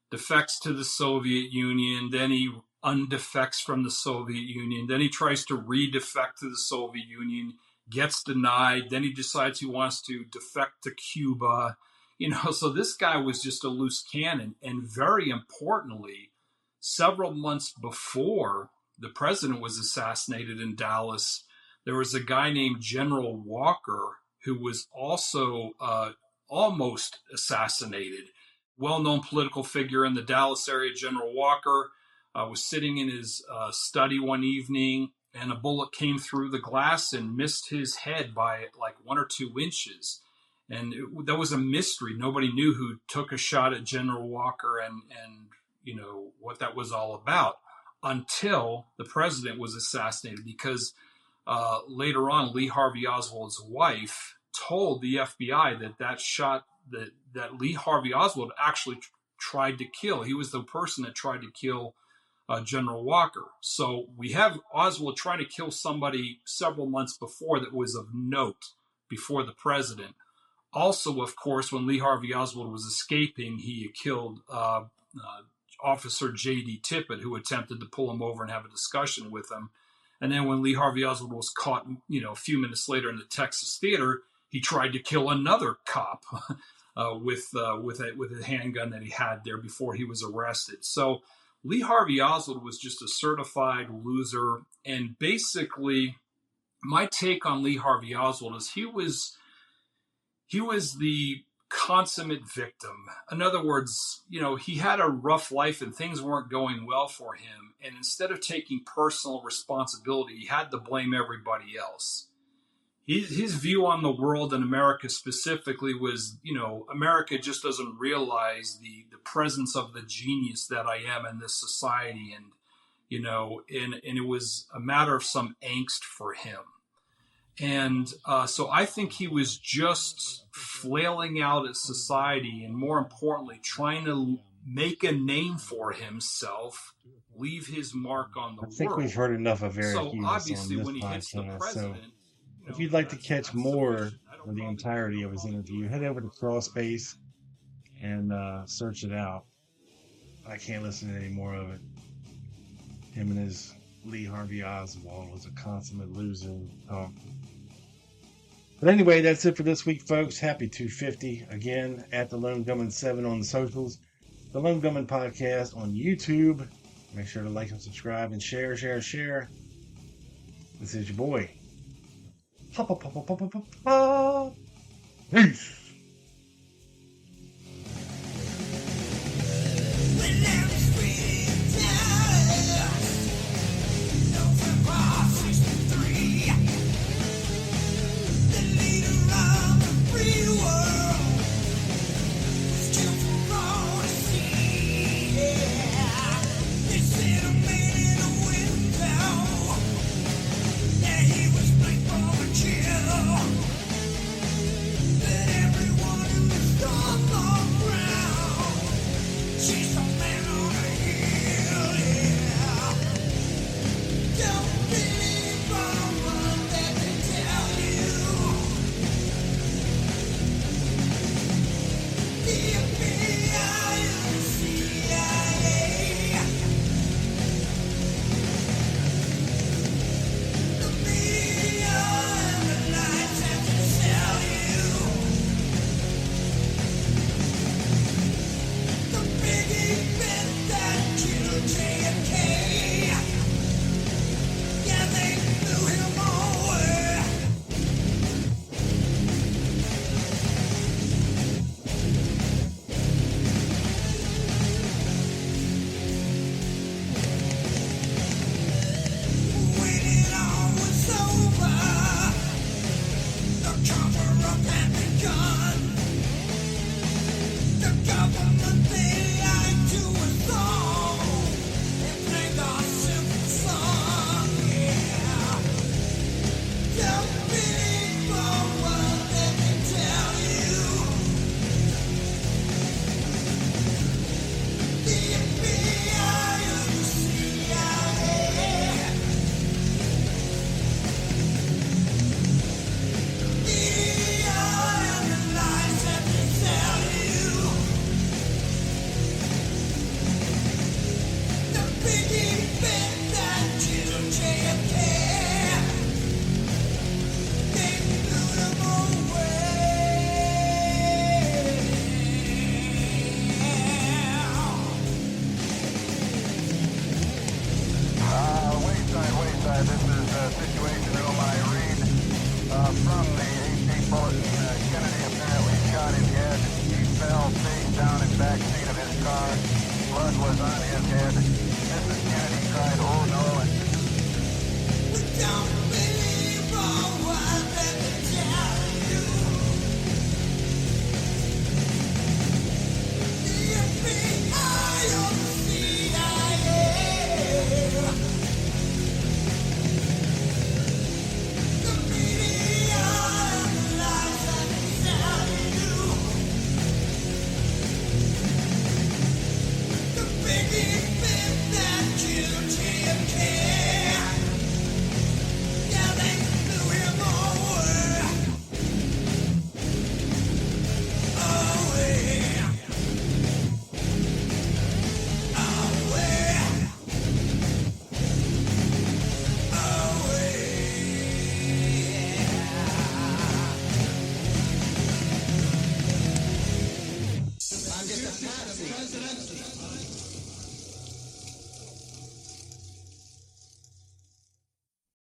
defects to the Soviet Union, then he undefects from the Soviet Union, then he tries to redefect to the Soviet Union, gets denied, then he decides he wants to defect to Cuba. You know, so this guy was just a loose cannon. And very importantly, several months before the president was assassinated in Dallas, there was a guy named General Walker who was also almost assassinated. Well-known political figure in the Dallas area, General Walker, was sitting in his study one evening, and a bullet came through the glass and missed his head by like 1 or 2 inches. And that was a mystery. Nobody knew who took a shot at General Walker and you know, what that was all about until the president was assassinated, because later on, Lee Harvey Oswald's wife told the FBI that shot that Lee Harvey Oswald actually tried to kill. He was the person that tried to kill General Walker. So we have Oswald trying to kill somebody several months before that was of note before the president. Also, of course, when Lee Harvey Oswald was escaping, he killed Officer J.D. Tippit, who attempted to pull him over and have a discussion with him. And then when Lee Harvey Oswald was caught, you know, a few minutes later in the Texas theater, he tried to kill another cop with a handgun that he had there before he was arrested. So Lee Harvey Oswald was just a certified loser. And basically, my take on Lee Harvey Oswald is he was the consummate victim. In other words, you know, he had a rough life and things weren't going well for him. And instead of taking personal responsibility, he had to blame everybody else. his view on the world and America specifically was, America just doesn't realize the presence of the genius that I am in this society. And, and it was a matter of some angst for him. And so I think he was just flailing out at society and, more importantly, trying to make a name for himself, leave his mark on the world. I think we've heard enough of Eric Ulis obviously, on when this he hits the podcast. president, If you'd like to catch more of the entirety of his interview, head over to Crawlspace and search it out. I can't listen to any more of it. Him and his Lee Harvey Oswald was a consummate loser. But anyway, that's it for this week, folks. Happy 250. Again, at the Lone Gunman 7 on the socials. The Lone Gunman Podcast on YouTube. Make sure to like and subscribe and share. This is your boy. Peace.